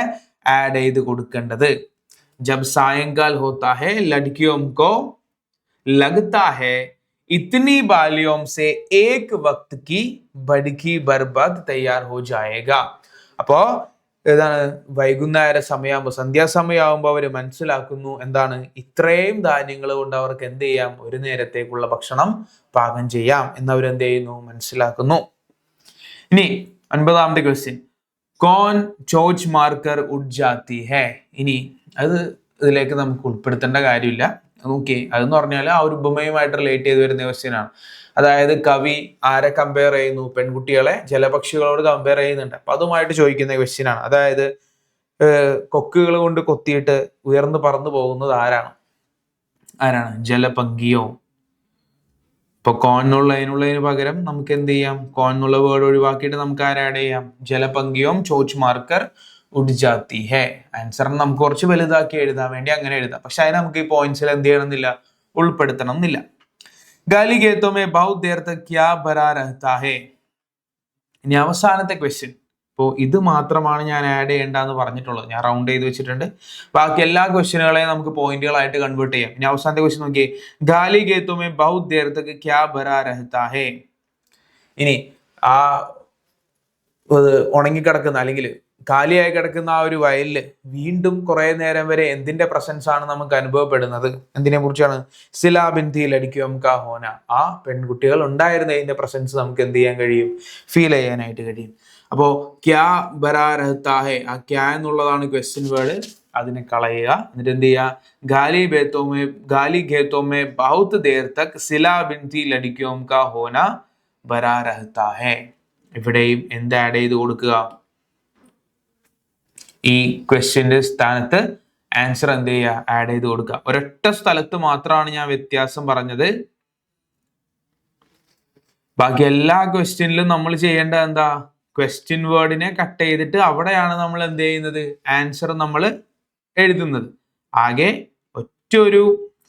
ആഡ് ചെയ്ത് കൊടുക്കേണ്ടത്. ജബ് സായങ്കാൽ ഹോത്താ ഹെ ലഡ്കിയോം കോ ലഗ്താ ഹെ ഇത്നി ബാലിയോം സെ ഏക് വക്ത് കി ബഡ്കി ബർബാദ് തയ്യാർ ഹോ ജായേഗ. അപ്പോ ഏതാണ്? വൈകുന്നേര സമയമാകുമ്പോൾ, സന്ധ്യാസമയമാകുമ്പോൾ അവർ മനസ്സിലാക്കുന്നു എന്താണ്? ഇത്രയും ധാന്യങ്ങൾ കൊണ്ട് അവർക്ക് എന്ത് ചെയ്യാം? ഒരു നേരത്തേക്കുള്ള ഭക്ഷണം പാകം ചെയ്യാം എന്നവരെന്ത് ചെയ്യുന്നു? മനസ്സിലാക്കുന്നു. ഇനി 9ാമത്തെ ക്വസ്റ്റ്യൻ, കോൺ ചോച്ച് മാർക്കർ ഉഡ് ജാത്തി ഹെ. ഇനി അത് ഇതിലേക്ക് നമുക്ക് ഉൾപ്പെടുത്തേണ്ട കാര്യമില്ല. ഓക്കെ, അതെന്ന് പറഞ്ഞാൽ ആ ഒരു ഉപമയുമായിട്ട് റിലേറ്റ് ചെയ്ത് വരുന്ന ക്വസ്റ്റ്യൻ ആണ്. അതായത് കവി ആരെ കമ്പയർ ചെയ്യുന്നു? പെൺകുട്ടികളെ ജലപക്ഷികളോട് കമ്പയർ ചെയ്യുന്നുണ്ട്. അപ്പൊ അതുമായിട്ട് ചോദിക്കുന്ന ക്വസ്റ്റ്യൻ ആണ്. അതായത് കൊക്കുകൾ കൊണ്ട് കൊത്തിയിട്ട് ഉയർന്നു പറന്നു പോകുന്നത് ആരാണ്? ജലപങ്കിയോ. ഇപ്പൊ കോൺ എന്നുള്ളതിന് പകരം നമുക്ക് എന്ത് ചെയ്യാം? കോൺ എന്നുള്ള വേർഡ് ഒഴിവാക്കിയിട്ട് നമുക്ക് ആഡ് ചെയ്യാം? ജലപങ്കിയോം ചോച്ച് മാർക്കർ ഉഡ് ജാത്തി ഹെ. ആൻസറിന് നമുക്ക് കുറച്ച് വലുതാക്കി എഴുതാൻ വേണ്ടി അങ്ങനെ എഴുതാം. പക്ഷെ അതിന് നമുക്ക് ഈ പോയിന്റ്സിൽ എന്ത് ചെയ്യണമെന്നില്ല, ഉൾപ്പെടുത്തണം എന്നില്ല. ഗാലി ഗേത്തോ മേ ബഹുത് ദേർ തക് ക്യാ ഭരാ രഹതാ ഹെ. ഇനി അവസാനത്തെ ക്വസ്റ്റ്യൻ. ഇപ്പോൾ ഇത് മാത്രമാണ് ഞാൻ ആഡ് ചെയ്യേണ്ടെന്ന് പറഞ്ഞിട്ടുള്ളത്. ഞാൻ റൗണ്ട് ചെയ്ത് വെച്ചിട്ടുണ്ട്. ബാക്കി എല്ലാ ക്വസ്റ്റ്യനുകളെയും നമുക്ക് പോയിന്റുകളായിട്ട് കൺവേർട്ട് ചെയ്യാം. ഇനി അവസാനത്തെ ക്വസ്റ്റ്യൻ നോക്കിയേ. ഗാലി ഗേത്തോ മേ ബഹുത് ദേർ തക് ക്യാ ഭരാ രഹതാ ഹെ. ഇനി ആ ഉണങ്ങിക്കിടക്കുന്ന അല്ലെങ്കിൽ കാലിയായി കിടക്കുന്ന ആ ഒരു വയലില് വീണ്ടും കുറെ നേരം വരെ എന്തിന്റെ പ്രസൻസ് ആണ് നമുക്ക് അനുഭവപ്പെടുന്നത്? എന്തിനെ കുറിച്ചാണ്? സിലാ ബിൻതി ലഡ്കിയോം കാ ഹോന. ആ പെൺകുട്ടികൾ ഉണ്ടായിരുന്നതിന്റെ പ്രസൻസ് നമുക്ക് എന്ത് ചെയ്യാൻ കഴിയും? ഫീൽ ചെയ്യാനായിട്ട് കഴിയും. അപ്പോ ക്യാ ബരാ രഹതാ ഹെ, ആ ക്യാ എന്നുള്ളതാണ് ക്വസ്റ്റ്യൻ വേർഡ്. അതിനെ കളയുക. എന്നിട്ട് എന്ത് ചെയ്യുക? ഗാലി ഖേത്തോ മേ ബഹുത് ദേർ തക് സിലാ ബിൻതി ലഡ്കിയോം കാ ഹോന ബരാ രഹതാ ഹെ. ഇവിടെയും എന്ത് ആഡ് ചെയ്ത് കൊടുക്കുക? ഈ ക്വസ്റ്റ്യന്റെ സ്ഥാനത്ത് ആൻസർ എന്ത് ചെയ്യുക? ആഡ് ചെയ്ത് കൊടുക്കുക. ഒരൊറ്റ സ്ഥലത്ത് മാത്രമാണ് ഞാൻ വ്യത്യാസം പറഞ്ഞത്. ബാക്കി എല്ലാ ക്വസ്റ്റ്യനിലും നമ്മൾ ചെയ്യേണ്ടത് എന്താ? ക്വസ്റ്റ്യൻ വേർഡിനെ കട്ട് ചെയ്തിട്ട് അവിടെയാണ് നമ്മൾ എന്ത് ചെയ്യുന്നത്? ആൻസർ നമ്മൾ എഴുതുന്നത്. ആകെ ഒറ്റൊരു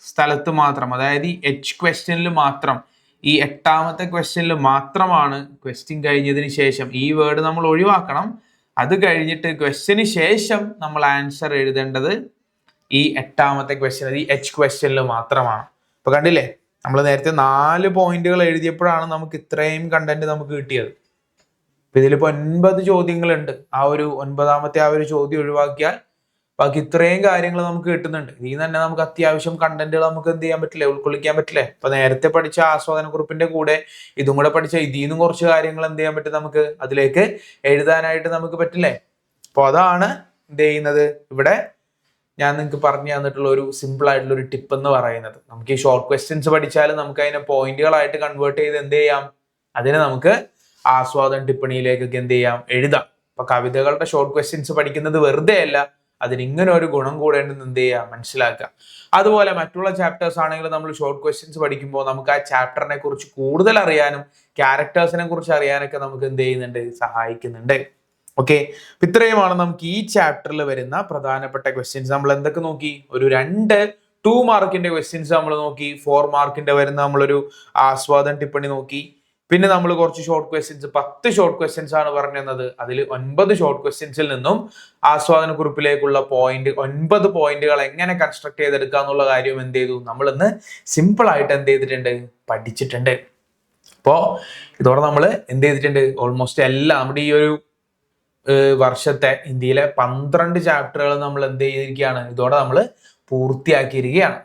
സ്ഥലത്ത് മാത്രം, അതായത് ഈ എച്ച് ക്വസ്റ്റ്യനിൽ മാത്രം, ഈ 8ാമത്തെ ക്വസ്റ്റ്യനിൽ മാത്രമാണ് ക്വസ്റ്റ്യൻ കഴിഞ്ഞതിന് ശേഷം ഈ വേർഡ് നമ്മൾ ഒഴിവാക്കണം. അത് കഴിഞ്ഞിട്ട് ക്വസ്റ്റ്യന് ശേഷം നമ്മൾ ആൻസർ എഴുതേണ്ടത് ഈ 8ാമത്തെ ക്വസ്റ്റ്യൻ, ഈ എച്ച് ക്വസ്റ്റ്യനിൽ മാത്രമാണ്. അപ്പൊ കണ്ടില്ലേ, നമ്മൾ നേരത്തെ 4 പോയിന്റുകൾ എഴുതിയപ്പോഴാണ് നമുക്ക് ഇത്രയും കണ്ടന്റ് നമുക്ക് കിട്ടിയത്. അപ്പൊ ഇതിലിപ്പോ 9 ചോദ്യങ്ങളുണ്ട്. ആ ഒരു 9ാമത്തെ ആ ഒരു ചോദ്യം ഒഴിവാക്കിയാൽ ബാക്കി ഇത്രയും കാര്യങ്ങൾ നമുക്ക് കിട്ടുന്നുണ്ട്. ഇതിൽ തന്നെ നമുക്ക് അത്യാവശ്യം കണ്ടന്റുകൾ നമുക്ക് എന്ത് ചെയ്യാൻ പറ്റില്ലേ, ഉൾക്കൊള്ളിക്കാൻ പറ്റില്ലേ. ഇപ്പൊ നേരത്തെ പഠിച്ച ആസ്വാദന കുറിപ്പിന്റെ കൂടെ ഇതും കൂടെ പഠിച്ച ഇതിൽ നിന്നും കുറച്ച് കാര്യങ്ങൾ എന്ത് ചെയ്യാൻ പറ്റും, നമുക്ക് അതിലേക്ക് എഴുതാനായിട്ട് നമുക്ക് പറ്റില്ലേ. അപ്പൊ അതാണ് എന്ത് ചെയ്യുന്നത്, ഇവിടെ ഞാൻ നിങ്ങൾക്ക് പറഞ്ഞു തന്നിട്ടുള്ള ഒരു സിമ്പിൾ ആയിട്ടുള്ള ഒരു ടിപ്പ് എന്ന് പറയുന്നത്. നമുക്ക് ഈ ഷോർട്ട് ക്വസ്റ്റ്യൻസ് പഠിച്ചാൽ നമുക്ക് അതിനെ പോയിന്റുകളായിട്ട് കൺവേർട്ട് ചെയ്ത് എന്ത് ചെയ്യാം, അതിനെ നമുക്ക് ആസ്വാദന ടിപ്പണിയിലേക്കൊക്കെ എന്ത് ചെയ്യാം, എഴുതാം. അപ്പൊ കവിതകളുടെ ഷോർട്ട് ക്വസ്റ്റ്യൻസ് പഠിക്കുന്നത് വെറുതെ അല്ല, അതിന് ഇങ്ങനെ ഒരു ഗുണം കൂടെ ഉണ്ടെന്ന് എന്ത് ചെയ്യുക, മനസ്സിലാക്കുക. അതുപോലെ മറ്റുള്ള ചാപ്റ്റേഴ്സ് ആണെങ്കിൽ നമ്മൾ ഷോർട്ട് ക്വസ്റ്റ്യൻസ് പഠിക്കുമ്പോൾ നമുക്ക് ആ ചാപ്റ്ററിനെ കുറിച്ച് കൂടുതൽ അറിയാനും ക്യാരക്ടേഴ്സിനെ കുറിച്ച് അറിയാനൊക്കെ നമുക്ക് എന്ത് ചെയ്യുന്നുണ്ട്, സഹായിക്കുന്നുണ്ട്. ഓക്കെ, ഇത്രയുമാണ് നമുക്ക് ഈ ചാപ്റ്ററിൽ വരുന്ന പ്രധാനപ്പെട്ട ക്വസ്റ്റ്യൻസ്. നമ്മൾ എന്തൊക്കെ നോക്കി, ഒരു 2 മാർക്കിന്റെ ക്വസ്റ്റ്യൻസ് നമ്മൾ നോക്കി, 4 മാർക്കിന്റെ വരുന്ന നമ്മളൊരു ആസ്വാദന ടിപ്പണി നോക്കി. പിന്നെ നമ്മൾ കുറച്ച് ഷോർട്ട് ക്വസ്റ്റ്യൻസ്, 10 ഷോർട്ട് ക്വസ്റ്റ്യൻസ് ആണ് പറഞ്ഞു തന്നത്. അതിൽ 9 ഷോർട്ട് ക്വസ്റ്റ്യൻസിൽ നിന്നും ആസ്വാദന കുറിപ്പിലേക്കുള്ള 9 പോയിന്റുകൾ എങ്ങനെ കൺസ്ട്രക്ട് ചെയ്തെടുക്കുക എന്നുള്ള കാര്യം എന്ത് ചെയ്തു, നമ്മൾ ഇന്ന് സിമ്പിൾ ആയിട്ട് എന്ത് ചെയ്തിട്ടുണ്ട്, പഠിച്ചിട്ടുണ്ട്. അപ്പോ ഇതോടെ നമ്മൾ എന്ത് ചെയ്തിട്ടുണ്ട്, ഓൾമോസ്റ്റ് എല്ലാം നമ്മുടെ ഈ ഒരു വർഷത്തെ ഇന്ത്യയിലെ 12 ചാപ്റ്ററുകൾ നമ്മൾ എന്ത് ചെയ്തിരിക്കുകയാണ്, ഇതോടെ നമ്മൾ പൂർത്തിയാക്കിയിരിക്കുകയാണ്.